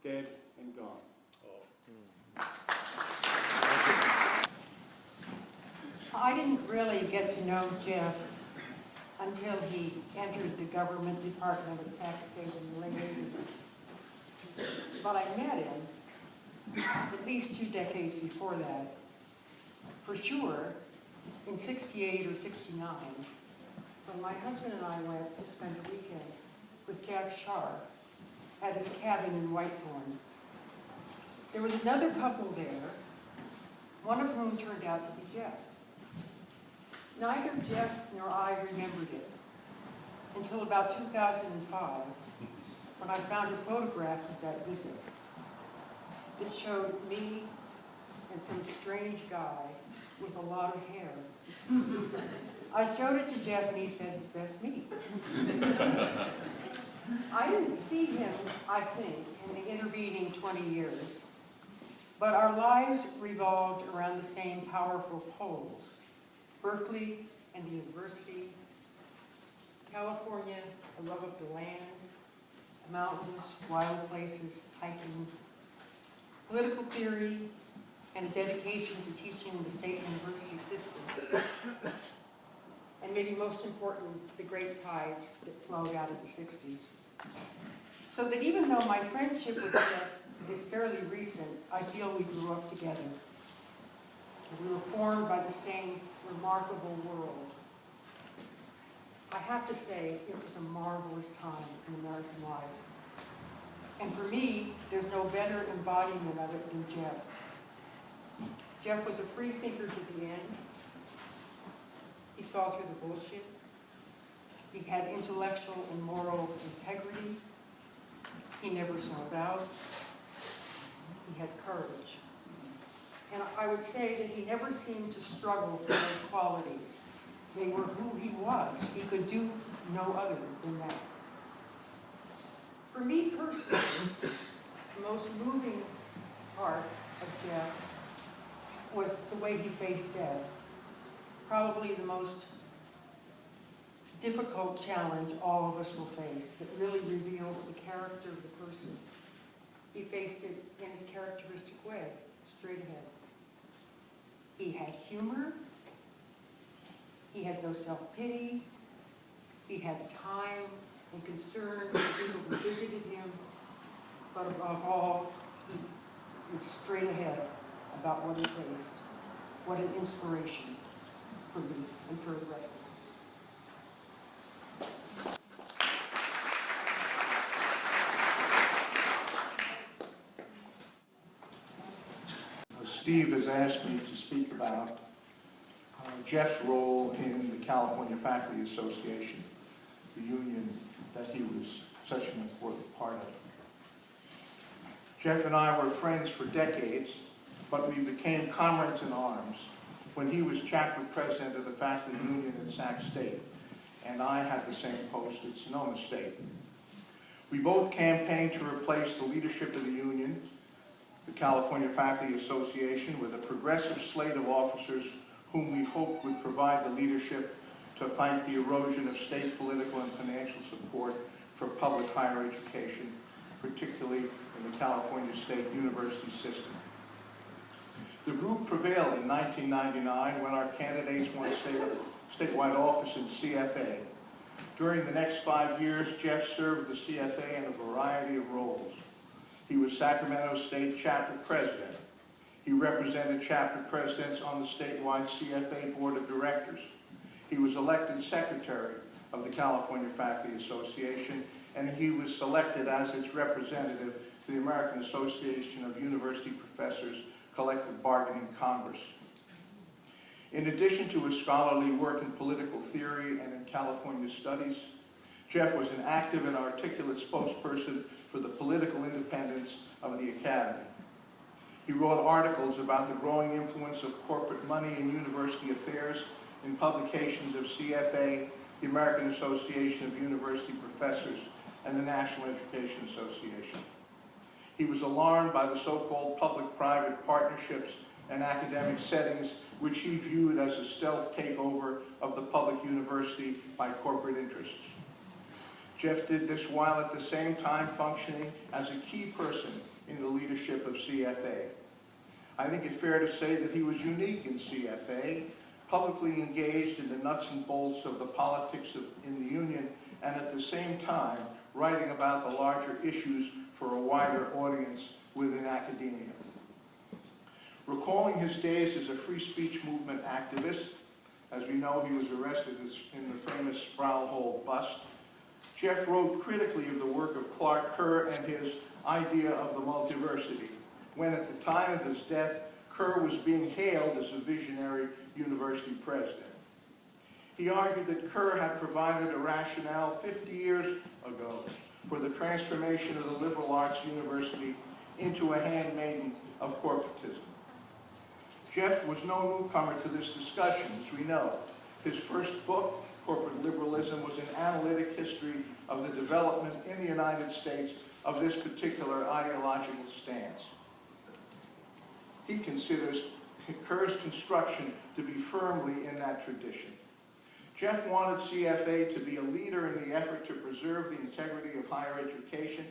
Dead and gone. I didn't really get to know Jeff until he entered the government department at Sac State in the late 80s. But I met him at least 2 decades before that, for sure, in 68 or 69, when my husband and I went to spend a weekend with Jack Sharp at his cabin in Whitehorn. There was another couple there, one of whom turned out to be Jeff. Neither Jeff nor I remembered it until about 2005, when I found a photograph of that visit. It showed me and some strange guy with a lot of hair. I showed it to Jeff and he said, "That's me." I didn't see him, I think, in the intervening 20 years, but our lives revolved around the same powerful poles: Berkeley and the university, California, a love of the land, mountains, wild places, hiking, political theory, and a dedication to teaching the state university system. And maybe most important, the great tides that flowed out of the 60s. So that even though my friendship with Jeff is fairly recent, I feel we grew up together. We were formed by the same remarkable world. I have to say, it was a marvelous time in American life. And for me, there's no better embodiment of it than Jeff. Jeff was a free thinker to the end. He saw through the bullshit. He had intellectual and moral integrity. He never sold out. He had courage. And I would say that he never seemed to struggle for those qualities. They were who he was. He could do no other than that. For me personally, the most moving part of Jeff was the way he faced death. Probably the most difficult challenge all of us will face that really reveals the character of the person. He faced it in his characteristic way, straight ahead. He had humor. He had no self-pity. He had time and concern for people who visited him. But above all, he was straight ahead about what he faced. What an inspiration for me and for the rest of us. Steve has asked me to speak about Jeff's role in the California Faculty Association, the union that he was such an important part of. Jeff and I were friends for decades, but we became comrades in arms when he was chapter president of the faculty union at Sac State, and I had the same post at Sonoma State. We both campaigned to replace the leadership of the union, the California Faculty Association, with a progressive slate of officers whom we hoped would provide the leadership to fight the erosion of state political and financial support for public higher education, particularly in the California State University system. The group prevailed in 1999 when our candidates won statewide office in CFA. During the next 5 years, Jeff served the CFA in a variety of roles. He was Sacramento State Chapter President. He represented chapter presidents on the statewide CFA Board of Directors. He was elected Secretary of the California Faculty Association, and he was selected as its representative to the American Association of University Professors Collective Bargaining Congress. In addition to his scholarly work in political theory and in California studies, Jeff was an active and articulate spokesperson for the political independence of the Academy. He wrote articles about the growing influence of corporate money in university affairs in publications of CFA, the American Association of University Professors, and the National Education Association. He was alarmed by the so-called public-private partnerships and academic settings which he viewed as a stealth takeover of the public university by corporate interests. Jeff did this while at the same time functioning as a key person in the leadership of CFA. I think it's fair to say that he was unique in CFA, publicly engaged in the nuts and bolts of the politics in the union, and at the same time writing about the larger issues for a wider audience within academia. Recalling his days as a free speech movement activist, as we know he was arrested in the famous Sproul Hole bust, Jeff wrote critically of the work of Clark Kerr and his idea of the multiversity, when at the time of his death, Kerr was being hailed as a visionary university president. He argued that Kerr had provided a rationale 50 years ago for the transformation of the liberal arts university into a handmaiden of corporatism. Jeff was no newcomer to this discussion, as we know. His first book, Corporate Liberalism, was an analytic history of the development in the United States of this particular ideological stance. He considers Kerr's construction to be firmly in that tradition. Jeff wanted CFA to be a leader in the effort to preserve the integrity of higher education,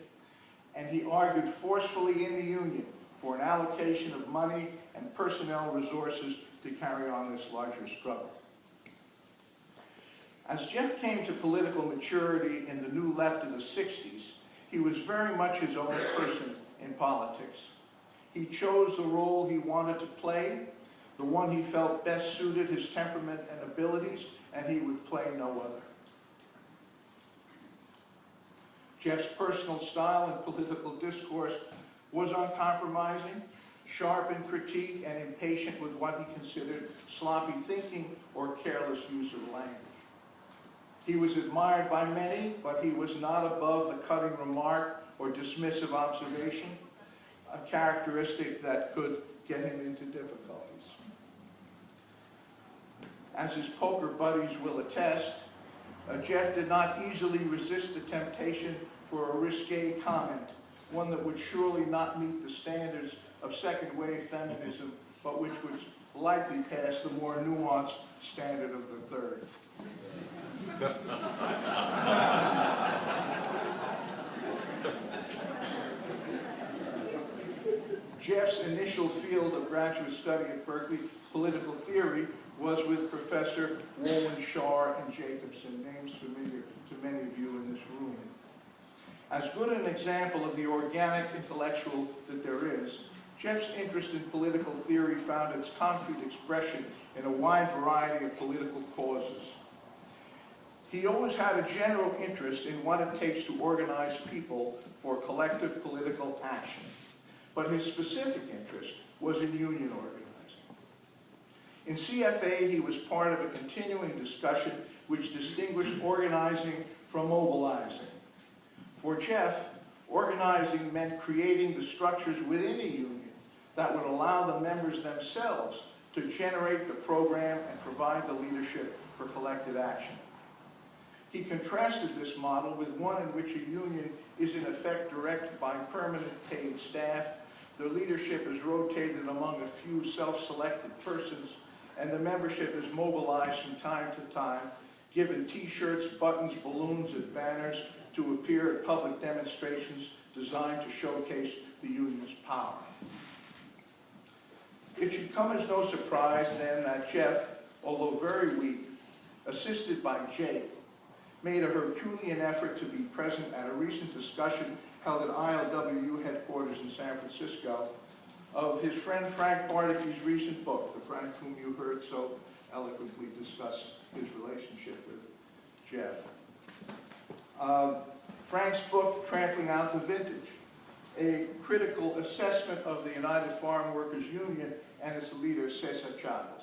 and he argued forcefully in the union for an allocation of money and personnel resources to carry on this larger struggle. As Jeff came to political maturity in the New Left of the 60s, he was very much his own person in politics. He chose the role he wanted to play, the one he felt best suited his temperament and abilities, and he would play no other. Jeff's personal style and political discourse was uncompromising, sharp in critique, and impatient with what he considered sloppy thinking or careless use of language. He was admired by many, but he was not above the cutting remark or dismissive observation, a characteristic that could get him into difficulties. As his poker buddies will attest, Jeff did not easily resist the temptation for a risque comment, one that would surely not meet the standards of second-wave feminism, but which would likely pass the more nuanced standard of the third. Jeff's initial field of graduate study at Berkeley, political theory, was with Professor Roland Shar and Jacobson, names familiar to many of you in this room. As good an example of the organic intellectual that there is, Jeff's interest in political theory found its concrete expression in a wide variety of political causes. He always had a general interest in what it takes to organize people for collective political action. But his specific interest was in union organizing. In CFA, he was part of a continuing discussion which distinguished organizing from mobilizing. For Jeff, organizing meant creating the structures within a union that would allow the members themselves to generate the program and provide the leadership for collective action. He contrasted this model with one in which a union is in effect directed by permanent paid staff. The leadership is rotated among a few self-selected persons, and the membership is mobilized from time to time, given t-shirts, buttons, balloons, and banners to appear at public demonstrations designed to showcase the union's power. It should come as no surprise then that Jeff, although very weak, assisted by Jake, made a Herculean effort to be present at a recent discussion held at ILWU headquarters in San Francisco of his friend Frank Barticky's recent book, the Frank whom you heard so eloquently discuss his relationship with Jeff. Frank's book, Trampling Out the Vintage, a critical assessment of the United Farm Workers Union and its leader, Cesar Chavez.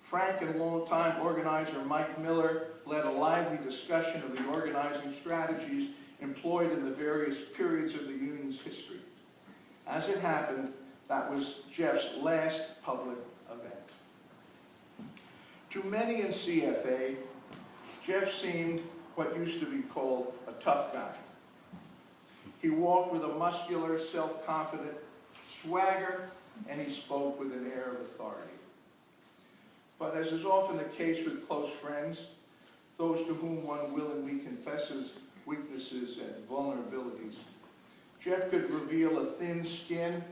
Frank and longtime organizer Mike Miller led a lively discussion of the organizing strategies employed in the various periods of the union's history. As it happened, that was Jeff's last public event. To many in CFA, Jeff seemed what used to be called a tough guy. He walked with a muscular, self-confident swagger, and he spoke with an air of authority. But as is often the case with close friends, those to whom one willingly confesses weaknesses and vulnerabilities, Jeff could reveal a thin skin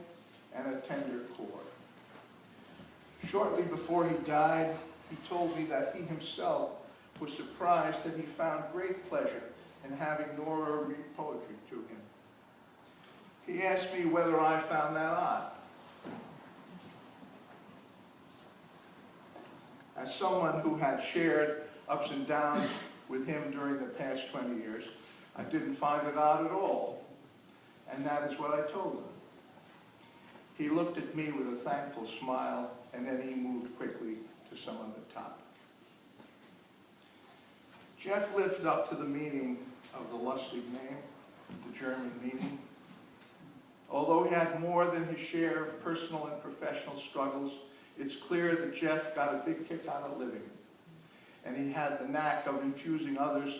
and a tender core. Shortly before he died, he told me that he himself was surprised that he found great pleasure in having Nora read poetry to him. He asked me whether I found that odd. As someone who had shared ups and downs with him during the past 20 years, I didn't find it odd at all. And that is what I told him. He looked at me with a thankful smile, and then he moved quickly to some other topic. Jeff lived up to the meaning of the Lustig name, the German meaning. Although he had more than his share of personal and professional struggles, it's clear that Jeff got a big kick out of living. And he had the knack of infusing others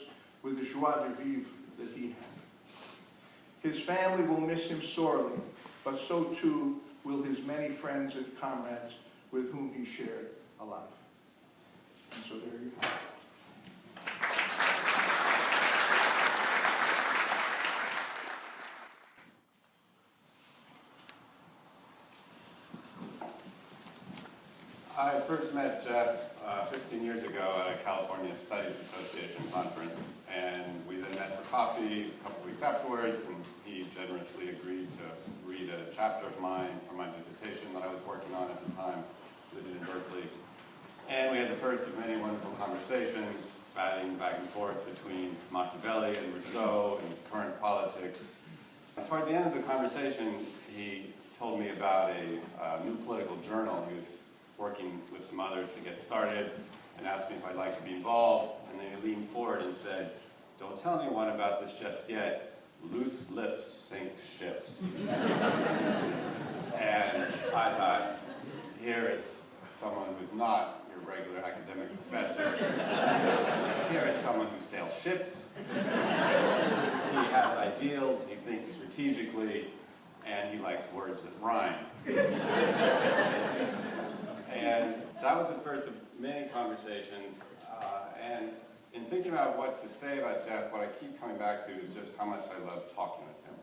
with the joie de vivre that he had. His family will miss him sorely, but so too will his many friends and comrades with whom he shared a life. And so there you have it. I first met Jeff 15 years ago at a California Studies Association conference, and we then met for coffee a couple weeks afterwards, and he generously agreed to read a chapter of mine from my dissertation that I was working on at the time, living in Berkeley. And we had the first of many wonderful conversations, batting back and forth between Machiavelli and Rousseau and current politics. Toward the end of the conversation, he told me about a new political journal he was working with some others to get started, and asked me if I'd like to be involved. And then he leaned forward and said, "Don't tell anyone about this just yet. Loose lips sink ships." And I thought, here is someone who's not your regular academic professor. Here is someone who sails ships. He has ideals, he thinks strategically, and he likes words that rhyme. And that was the first of many conversations. And in thinking about what to say about Jeff, what I keep coming back to is just how much I love talking with him.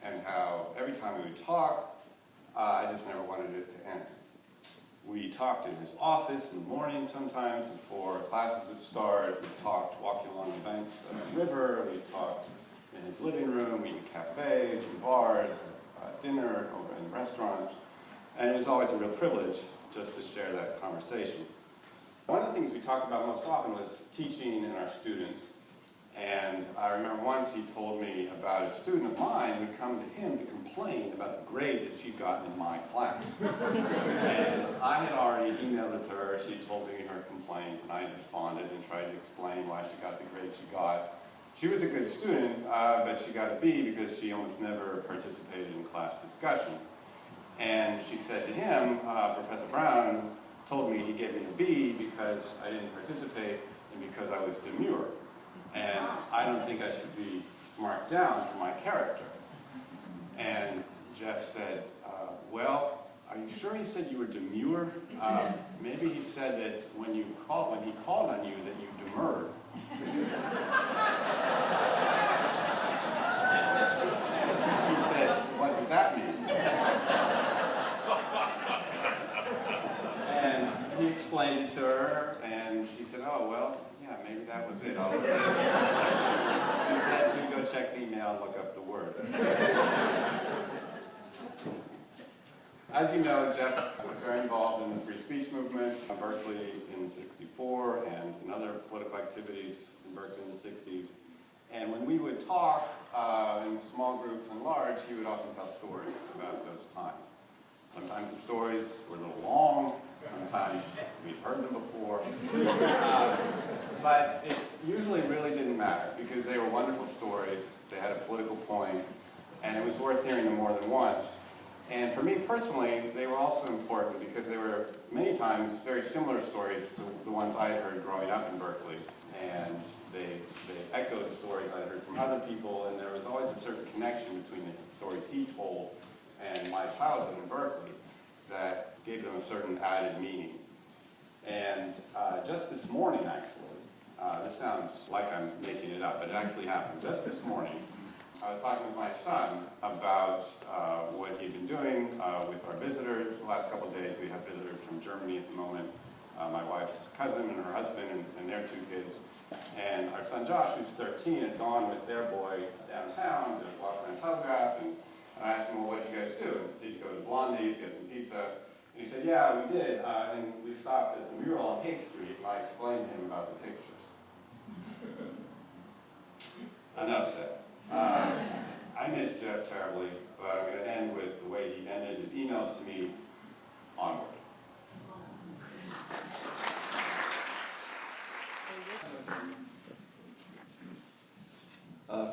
And how every time we would talk, I just never wanted it to end. We talked in his office in the morning sometimes before classes would start. We talked walking along the banks of the river. We talked in his living room, in cafes and bars, dinner, over in restaurants. And it was always a real privilege just to share that conversation. One of the things we talked about most often was teaching and our students. And I remember once he told me about a student of mine who'd come to him to complain about the grade that she'd gotten in my class. And I had already emailed it to her. She told me her complaint, and I responded and tried to explain why she got the grade she got. She was a good student, but she got a B because she almost never participated in class discussion. And she said to him, Professor Brown told me he gave me a B because I didn't participate and because I was demure. And I don't think I should be marked down for my character. And Jeff said, well, are you sure he said you were demure? Maybe he said that when he called on you that you demurred. She said, what does that mean? And he explained it to her, and she said, oh, well, yeah, maybe that was it. She said she'd go check the email and look up the word. As you know, Jeff was very involved in the free speech movement in Berkeley in '64 and in other political activities in Berkeley in the '60s. And when we would talk in small groups and large, he would often tell stories about those times. Sometimes the stories were a little long, sometimes we'd heard them before. But it usually really didn't matter because they were wonderful stories, they had a political point, and it was worth hearing them more than once. And for me personally, they were also important because they were many times very similar stories to the ones I had heard growing up in Berkeley. And they echoed stories I had heard from other people, and there was always a certain connection between the stories he told and my childhood in Berkeley that gave them a certain added meaning. And just this morning, actually, this sounds like I'm making it up, but it actually happened. Just this morning, I was talking with my son about what he'd been doing with our visitors. The last couple of days, we have visitors from Germany at the moment. My wife's cousin and her husband and their 2 kids. And our son Josh, who's 13, had gone with their boy downtown to walk around Telegraph. And I asked him, well, what did you guys do? Did you go to Blondie's, get some pizza? And he said, yeah, we did. And we stopped at the mural on Hayes Street. And I explained to him about the pictures. Enough said. I miss Jeff terribly, but I'm going to end with the way he ended his emails to me, onward.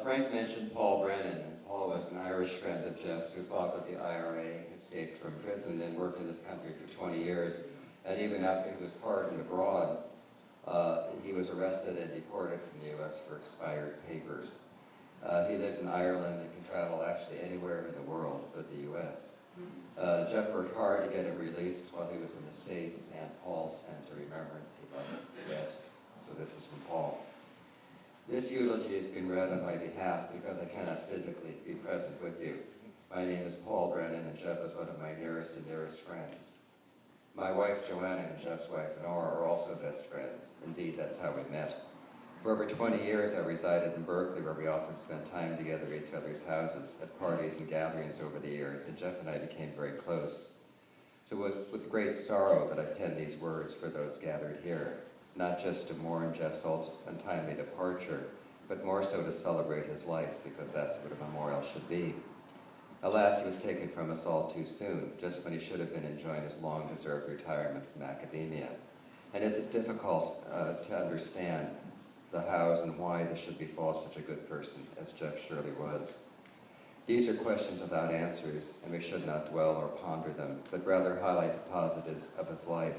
Frank mentioned Paul Brennan, and Paul was an Irish friend of Jeff's who fought with the IRA, escaped from prison, and worked in this country for 20 years. And even after he was pardoned abroad, he was arrested and deported from the U.S. for expired papers. He lives in Ireland and can travel actually anywhere in the world but the U.S. Jeff worked hard to get him released while he was in the States, and Paul sent a remembrance he loved read. So this is from Paul. This eulogy has been read on my behalf because I cannot physically be present with you. My name is Paul Brennan, and Jeff is one of my nearest and dearest friends. My wife Joanna and Jeff's wife Nora are also best friends. Indeed, that's how we met. For over 20 years, I resided in Berkeley, where we often spent time together at each other's houses, at parties and gatherings over the years, and Jeff and I became very close. So it was with great sorrow that I penned these words for those gathered here, not just to mourn Jeff's untimely departure, but more so to celebrate his life, because that's what a memorial should be. Alas, he was taken from us all too soon, just when he should have been enjoying his long-deserved retirement from academia. And it's difficult to understand the hows and why this should befall such a good person, as Jeff surely was. These are questions without answers, and we should not dwell or ponder them, but rather highlight the positives of his life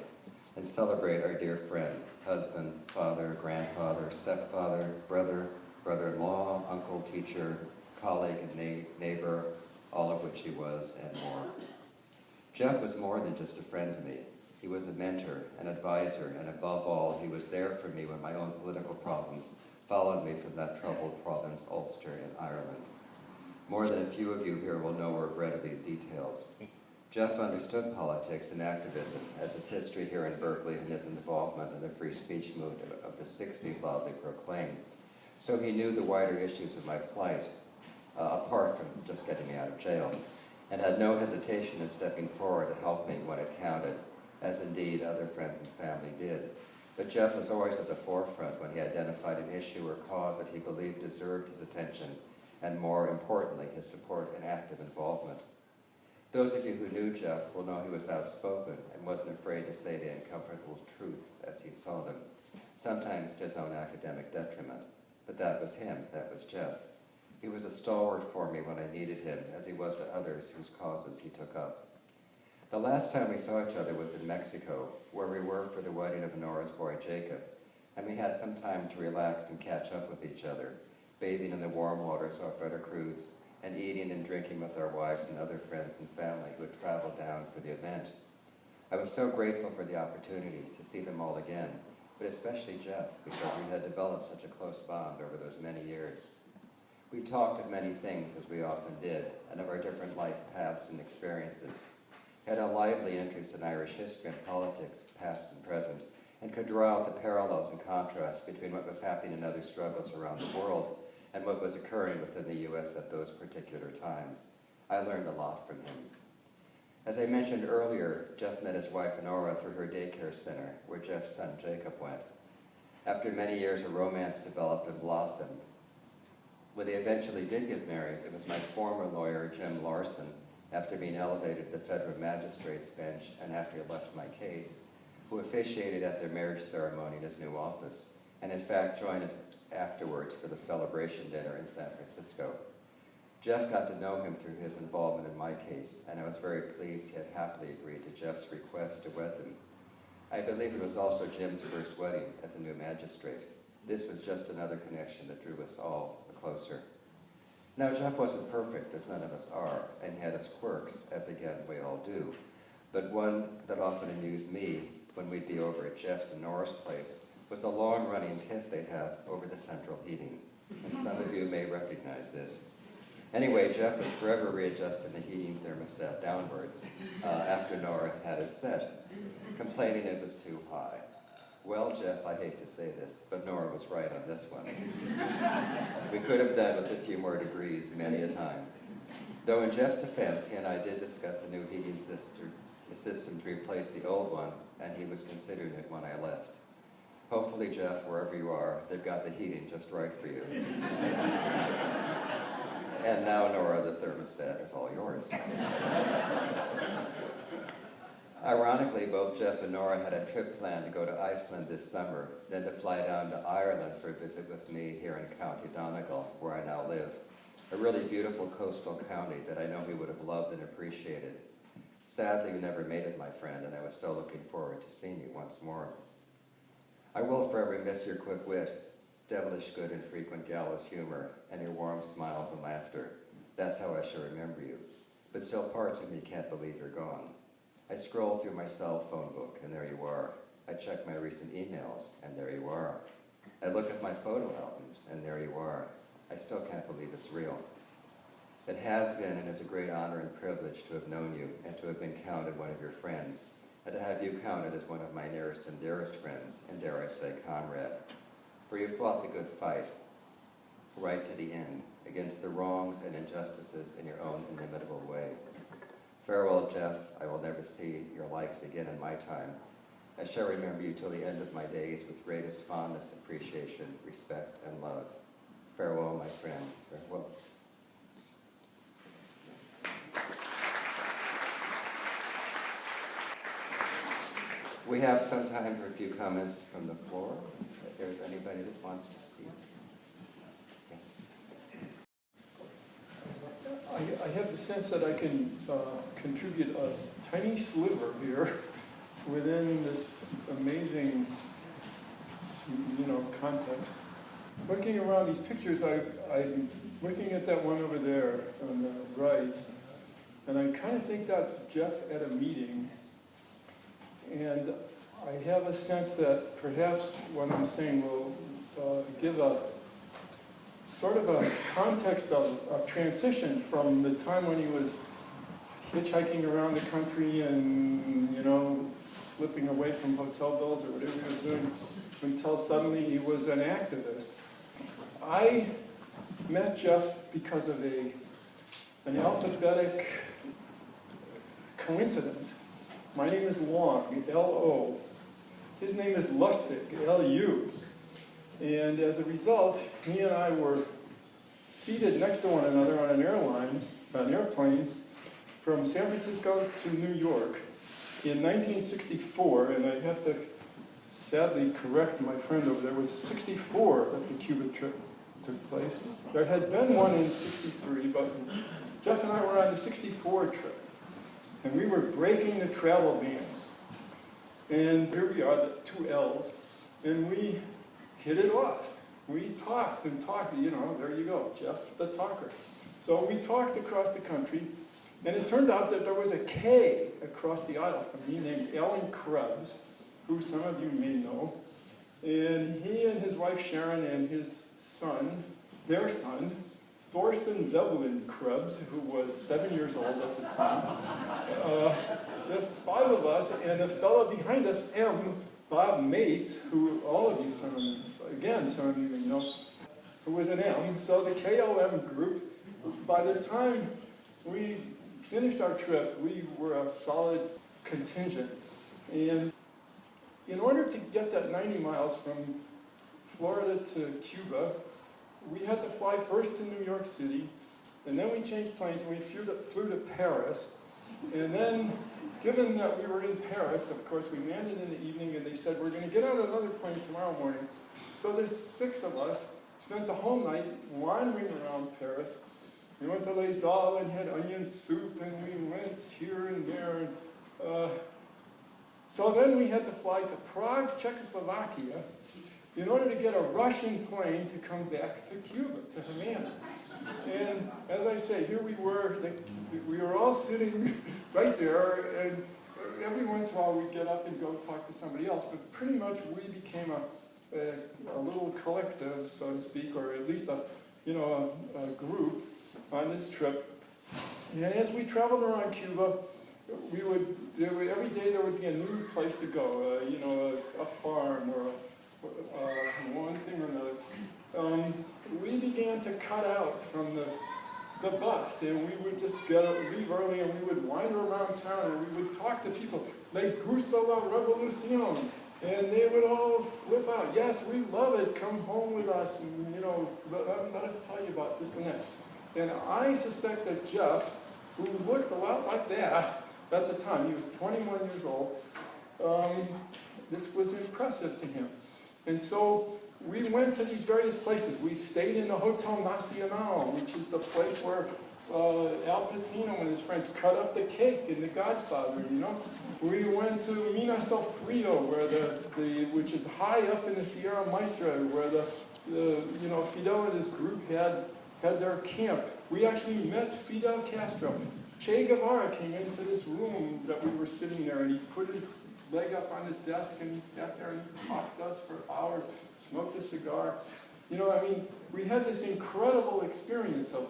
and celebrate our dear friend, husband, father, grandfather, stepfather, brother, brother-in-law, uncle, teacher, colleague, and neighbor, all of which he was, and more. Jeff was more than just a friend to me. He was a mentor, an advisor, and above all, he was there for me when my own political problems followed me from that troubled province, Ulster, in Ireland. More than a few of you here will know or have read of these details. Jeff understood politics and activism, as his history here in Berkeley and his involvement in the free speech movement of the 60s loudly proclaimed. So he knew the wider issues of my plight, apart from just getting me out of jail, and had no hesitation in stepping forward to help me when it counted, as indeed other friends and family did. But Jeff was always at the forefront when he identified an issue or cause that he believed deserved his attention, and more importantly, his support and active involvement. Those of you who knew Jeff will know he was outspoken and wasn't afraid to say the uncomfortable truths as he saw them, sometimes to his own academic detriment. But that was him, that was Jeff. He was a stalwart for me when I needed him, as he was to others whose causes he took up. The last time we saw each other was in Mexico, where we were for the wedding of Nora's boy Jacob, and we had some time to relax and catch up with each other, bathing in the warm waters off Veracruz, and eating and drinking with our wives and other friends and family who had traveled down for the event. I was so grateful for the opportunity to see them all again, but especially Jeff, because we had developed such a close bond over those many years. We talked of many things, as we often did, and of our different life paths and experiences. He had a lively interest in Irish history and politics, past and present, and could draw out the parallels and contrasts between what was happening in other struggles around the world and what was occurring within the U.S. at those particular times. I learned a lot from him. As I mentioned earlier, Jeff met his wife Nora through her daycare center, where Jeff's son Jacob went. After many years, a romance developed and blossomed. When they eventually did get married, it was my former lawyer, Jim Larson, after being elevated to the federal magistrate's bench and after he left my case, who officiated at their marriage ceremony in his new office, and in fact joined us afterwards for the celebration dinner in San Francisco. Jeff got to know him through his involvement in my case, and I was very pleased he had happily agreed to Jeff's request to wed them. I believe it was also Jim's first wedding as a new magistrate. This was just another connection that drew us all closer. Now, Jeff wasn't perfect, as none of us are, and he had his quirks, as again we all do. But one that often amused me when we'd be over at Jeff's and Nora's place was the long-running tiff they'd have over the central heating. And some of you may recognize this. Anyway, Jeff was forever readjusting the heating thermostat downwards after Nora had it set, complaining it was too high. Well, Jeff, I hate to say this, but Nora was right on this one. We could have done with a few more degrees many a time. Though in Jeff's defense, he and I did discuss a new heating system to replace the old one, and he was considering it when I left. Hopefully, Jeff, wherever you are, they've got the heating just right for you. And now, Nora, the thermostat is all yours. Ironically, both Jeff and Nora had a trip planned to go to Iceland this summer, then to fly down to Ireland for a visit with me here in County Donegal, where I now live. A really beautiful coastal county that I know he would have loved and appreciated. Sadly, you never made it, my friend, and I was so looking forward to seeing you once more. I will forever miss your quick wit, devilish good and frequent gallows humor, and your warm smiles and laughter. That's how I shall remember you. But still parts of me can't believe you're gone. I scroll through my cell phone book, and there you are. I check my recent emails, and there you are. I look at my photo albums, and there you are. I still can't believe it's real. It has been and is a great honor and privilege to have known you and to have been counted one of your friends, and to have you counted as one of my nearest and dearest friends, and dare I say comrade. For you fought the good fight, right to the end, against the wrongs and injustices in your own inimitable way. Farewell, Jeff. I will never see your likes again in my time. I shall remember you till the end of my days with greatest fondness, appreciation, respect, and love. Farewell, my friend. Farewell. We have some time for a few comments from the floor. If there's anybody that wants to speak. Yes. I have the sense that I can contribute a tiny sliver here within this amazing, context. Looking around these pictures, I'm looking at that one over there on the right, and I kind of think that's Jeff at a meeting. And I have a sense that perhaps what I'm saying will give a sort of a context of a transition from the time when he was hitchhiking around the country and, slipping away from hotel bills or whatever he was doing, until suddenly he was an activist. I met Jeff because of an alphabetic coincidence. My name is Long, L-O. His name is Lustig, L-U. And as a result, he and I were seated next to one another on an airplane from San Francisco to New York in 1964, and I have to sadly correct my friend over there, it was 64 that the Cuba trip took place. There had been one in 63, but Jeff and I were on the 64 trip, and we were breaking the travel ban. And here we are, the two L's, and we hit it off. We talked and talked, you know, there you go, Jeff the talker. So we talked across the country, and it turned out that there was a K across the aisle from me named Alan Krebs, who some of you may know. And he and his wife Sharon and his son, their son, Thorsten Veblen Krebs, who was 7 years old at the time. There's 5 of us, and a fellow behind us, Bob Mates, who all of you, some of you may know, who was an M. So the KLM group, by the time we finished our trip, we were a solid contingent. And in order to get that 90 miles from Florida to Cuba, we had to fly first to New York City, and then we changed planes and we flew to Paris. And then, given that we were in Paris, of course, we landed in the evening and they said, we're going to get on another plane tomorrow morning. So there's 6 of us, spent the whole night wandering around Paris. We went to Les Halles and had onion soup, and we went here and there. So then we had to fly to Prague, Czechoslovakia, in order to get a Russian plane to come back to Cuba, to Havana. And as I say, here we were all sitting right there, and every once in a while we'd get up and go talk to somebody else, but pretty much we became a little collective, so to speak, or at least a group on this trip. And as we traveled around Cuba, every day there would be a new place to go, a farm or one thing or another. We began to cut out from the bus, and we would just leave early, and we would wander around town, and we would talk to people, like gusta la revolucion, and they would all flip out. Yes, we love it. Come home with us, and let us tell you about this and that. And I suspect that Jeff, who looked a lot like that at the time, he was 21 years old, this was impressive to him. And so we went to these various places. We stayed in the Hotel Nacional, which is the place where Al Pacino and his friends cut up the cake in The Godfather, you know. We went to Minas del Frio, which is high up in the Sierra Maestra, where Fidel and his group had their camp. We actually met Fidel Castro. Che Guevara came into this room that we were sitting there, and he put his leg up on the desk, and he sat there and he talked to us for hours, smoked a cigar. We had this incredible experience of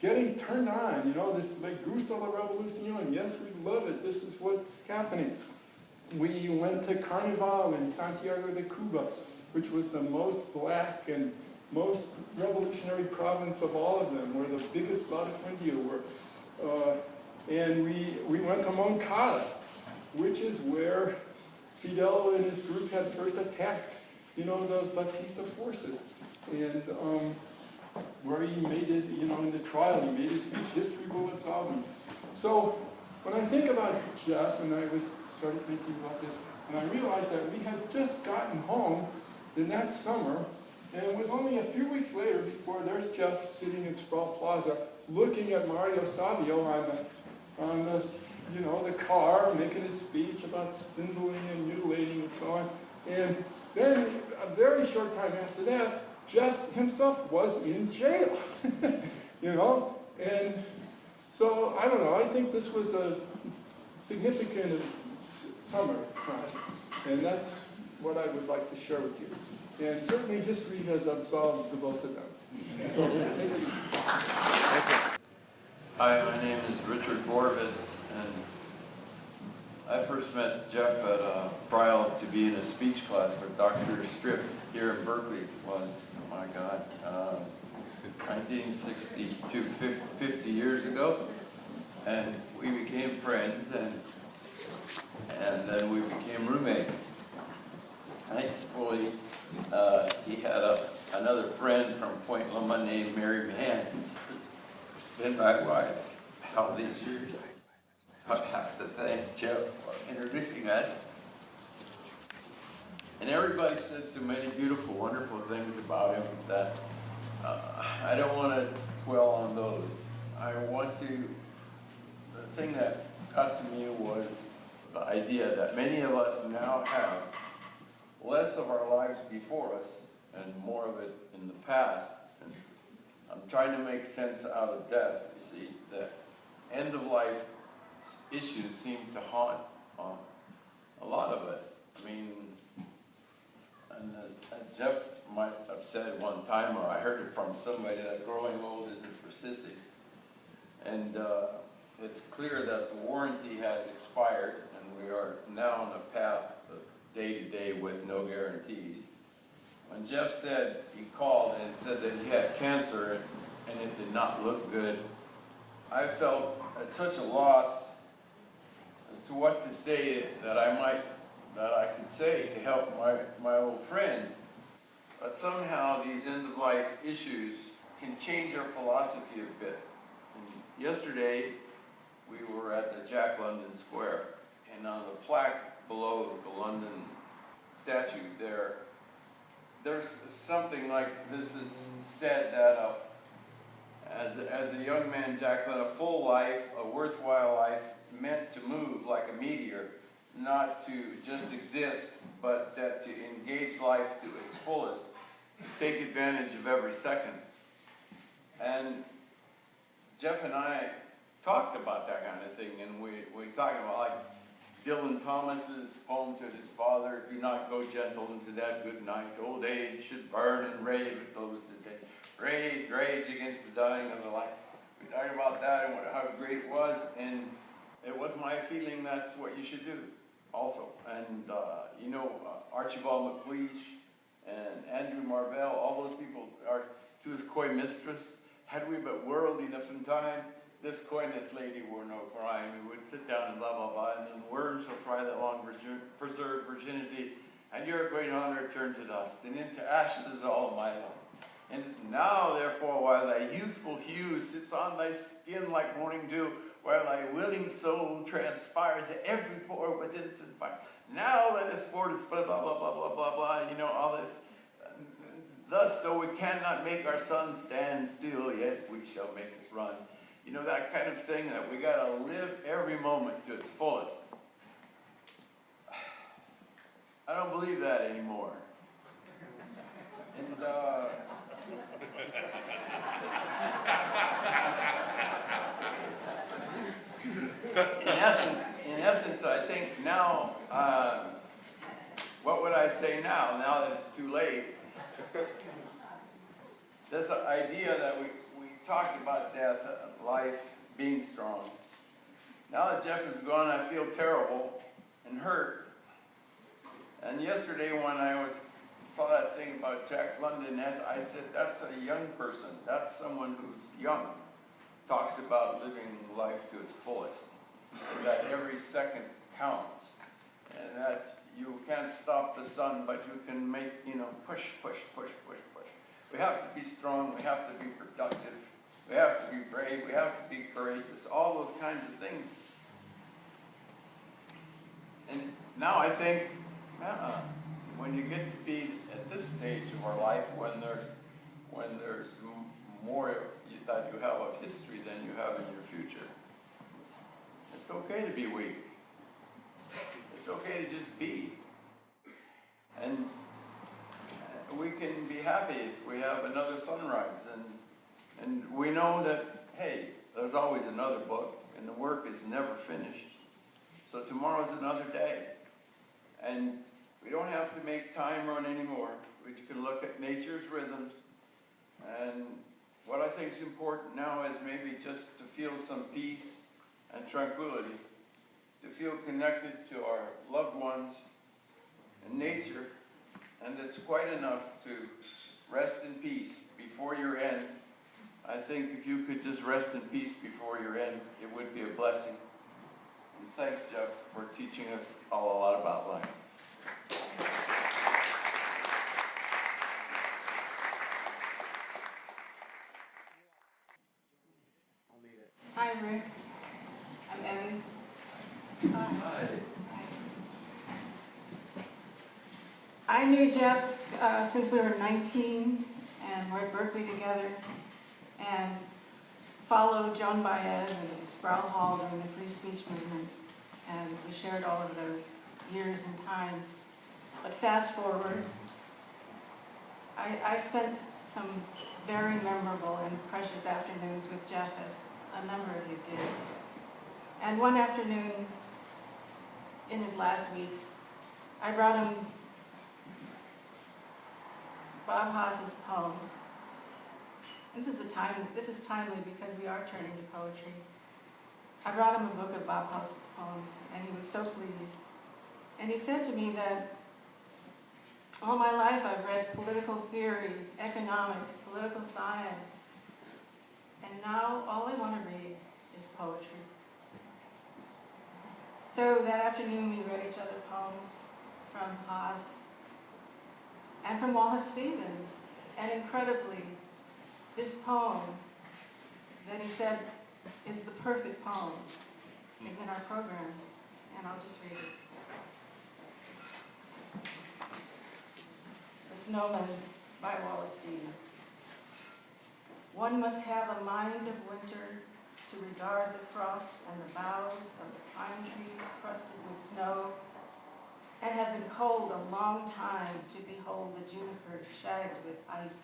getting turned on, this like gusta la revolucion. Yes, we love it. This is what's happening. We went to Carnival in Santiago de Cuba, which was the most black and most revolutionary province of all of them, where the biggest latifundio were. And we went to Moncada, which is where Fidel and his group had first attacked, the Batista forces. And where he made his, in the trial, he made his speech, history will absolve him. So when I think about Jeff, and I started thinking about this, and I realized that we had just gotten home in that summer, and it was only a few weeks later before there's Jeff sitting in Sproul Plaza looking at Mario Savio on the car, making his speech about spindling and mutilating and so on. And then a very short time after that, Jeff himself was in jail, And so, I don't know, I think this was a significant summer time, and that's what I would like to share with you. And certainly history has absolved the both of them. So, thank you. Hi, my name is Richard Borovitz, and I first met Jeff at a trial to be in a speech class with Dr. Strip here in Berkeley. It was, oh my God, 1962, 50 years ago, and we became friends, and then we became roommates. in my life all these years. I have to thank Jeff for introducing us. And everybody said so many beautiful, wonderful things about him that I don't want to dwell on those. The thing that got to me was the idea that many of us now have less of our lives before us and more of it in the past. And I'm trying to make sense out of death. You see, the end of life issues seem to haunt a lot of us. I mean, and as Jeff might have said one time, or I heard it from somebody, that growing old isn't for sissies. And it's clear that the warranty has expired, and we are now on a path of day to day with no guarantees. When Jeff said, he called and said that he had cancer and it did not look good, I felt at such a loss as to what to say that I could say to help my old friend. But somehow these end-of-life issues can change our philosophy a bit. And yesterday, we were at the Jack London Square, and on the plaque below the London statue there's something like this is said that as a young man, Jack led a full life, a worthwhile life, meant to move like a meteor, not to just exist, but that to engage life to its fullest, take advantage of every second. And Jeff and I talked about that kind of thing, and we talked about like Dylan Thomas's poem to his father, "Do not go gentle into that good night. Old age should burn and rave at those that take. Rage, rage against the dying of the light." We talked about that and how great it was, and it was my feeling that's what you should do also. And Archibald MacLeish and Andrew Marvell, all those people are to his coy mistress. Had we but whirled enough in time, this coyness lady were no crime. We would sit down and blah, blah, blah, and then worms shall try that long preserved virginity, and your great honor turn to dust, and into ashes is all my life. And now, therefore, while thy youthful hue sits on thy skin like morning dew, while thy willing soul transpires at every pore with instant fire, now let us board us, blah, blah, blah, blah, blah, blah, blah, all this. Thus, though we cannot make our sun stand still, yet we shall make it run. That kind of thing, that we got to live every moment to its fullest. I don't believe that anymore. And, in essence, I think now, what would I say now that it's too late? This idea that we talked about death, life, being strong. Now that Jeff is gone, I feel terrible and hurt. And yesterday when I saw that thing about Jack London, I said, that's a young person. That's someone who's young. Talks about living life to its fullest. And that every second counts. And that you can't stop the sun, but you can make, push, push, push, push, push. We have to be strong. We have to be productive. We have to be brave. We have to be courageous. All those kinds of things. And now I think, when you get to be at this stage of our life, when there's more that you have of history than you have in your future, it's okay to be weak. It's okay to just be. And we can be happy if we have another sunrise. And we know that, hey, there's always another book, and the work is never finished. So tomorrow's another day. And we don't have to make time run anymore. We can look at nature's rhythms. And what I think is important now is maybe just to feel some peace and tranquility, to feel connected to our loved ones and nature. And it's quite enough to rest in peace before your end. I think if you could just rest in peace before your end, it would be a blessing. And thanks, Jeff, for teaching us all a lot about life. I'll I knew Jeff since we were 19, and we're at Berkeley together, and followed Joan Baez and Sproul Hall during the free speech movement, and we shared all of those years and times. But fast forward, I spent some very memorable and precious afternoons with Jeff, as a number of you did. And one afternoon, in his last weeks, I brought him Bob Haas's poems. This is timely because we are turning to poetry. I brought him a book of Bob Haas's poems, and he was so pleased. And he said to me that all my life I've read political theory, economics, political science, and now all I want to read is poetry. So that afternoon we read each other poems from Haas and from Wallace Stevens. And incredibly, this poem that he said is the perfect poem is in our program, and I'll just read it. The Snowman by Wallace Stevens. One must have a mind of winter to regard the frost and the boughs of the pine trees crusted with snow, and have been cold a long time to behold the junipers shagged with ice,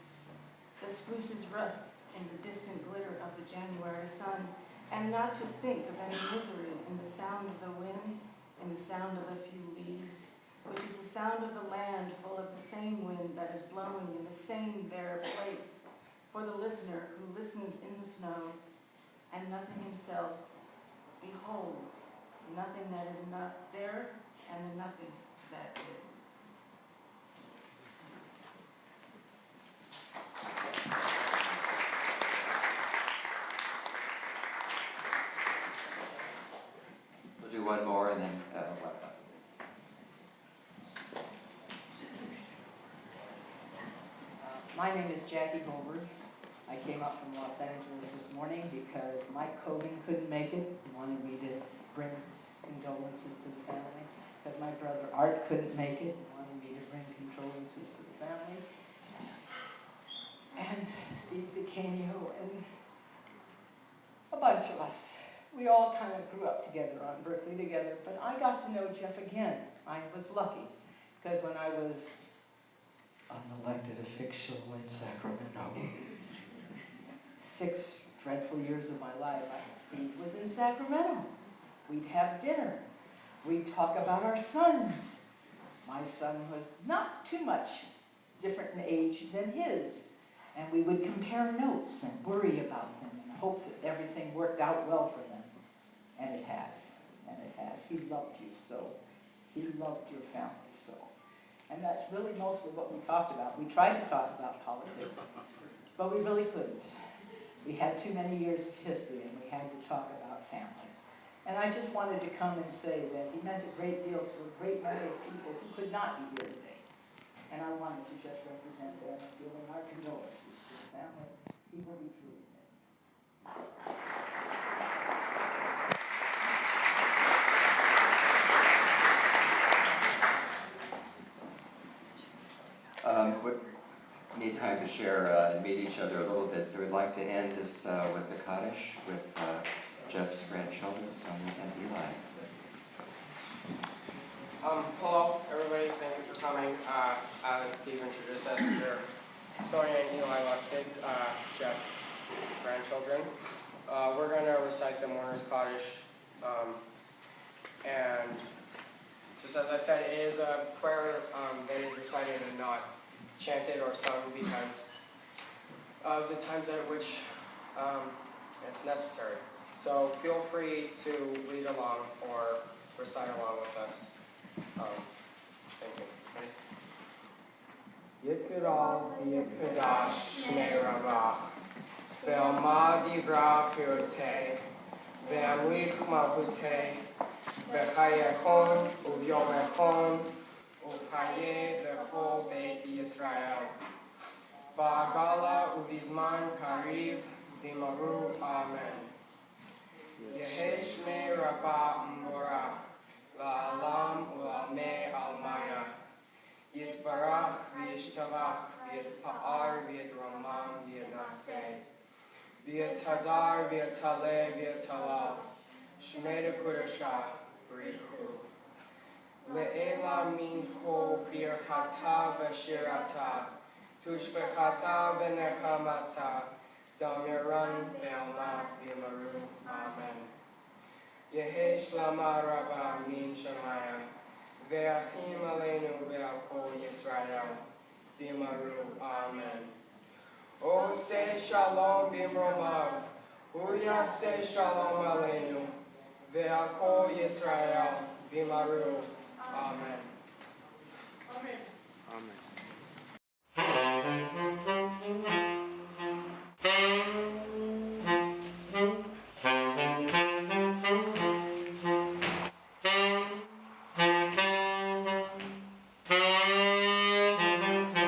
the spruces rough in the distant glitter of the January sun, and not to think of any misery in the sound of the wind, in the sound of a few leaves, which is the sound of the land full of the same wind that is blowing in the same bare place, for the listener who listens in the snow, and nothing himself beholds nothing that is not there and nothing that is. We'll do one more and then My name is Jackie Goldberg. I came up from Los Angeles this morning because Mike Cogan couldn't make it. He wanted me to bring condolences to the family. Because my brother Art couldn't make it. He wanted me to bring condolences to the family. And Steve DeCanio and a bunch of us. We all kind of grew up together on Berkeley together. But I got to know Jeff again. I was lucky. Because when I was unelected official in Sacramento, 6 dreadful years of my life, Steve was in Sacramento. We'd have dinner. We'd talk about our sons. My son was not too much different in age than his. And we would compare notes and worry about them and hope that everything worked out well for them. And it has. And it has. He loved you so. He loved your family so. And that's really mostly what we talked about. We tried to talk about politics, but we really couldn't. We had too many years of history, and we had to talk about family. And I just wanted to come and say that he meant a great deal to a great number of people who could not be here today. And I wanted to just represent them and giving our condolences to the family. He will be truly missed. we need time to share and meet each other a little bit, so we'd like to end this with the Kaddish with Jeff's grandchildren, Sonia and Eli. Hello, everybody. Thank you for coming. As Steve introduced us, we're Sonia and Eli Lustig, Jeff's grandchildren. We're going to recite the Mourner's Kaddish. And just as I said, it is a prayer that is recited and not chanted or sung because of the times at which it's necessary. So feel free to read along or recite along with us. Thank you. Yikra yikadash shmei rabach ve'alma divra pirotei ve'amlik malhutei ve'chayekon u'yomekon u'chaye ve'chol beit Yisrael va'agala u'vizman kariv v'maru amen. Yehei shmei rabah m'borach la'alam u'almei almaya. Yitbarach Yishtabach, Viet Pa'ar, Viet Ramam, Viet Naseh, Viet Tadar, Viet Taleh, Viet Talal, Shmeda Kudashah, Barichu. Le'ela min ko birchata v'shirata, tushbechata v'nechamata, damiran be'alma b'maru. Amen. Yehi shlama rabba min shamayim, ve'achim aleinu ve'al Yisrael, b'maru. Amen. O say shalom b'mromav, Huya say shalom aleinu, ve'al Yisrael, b'maru.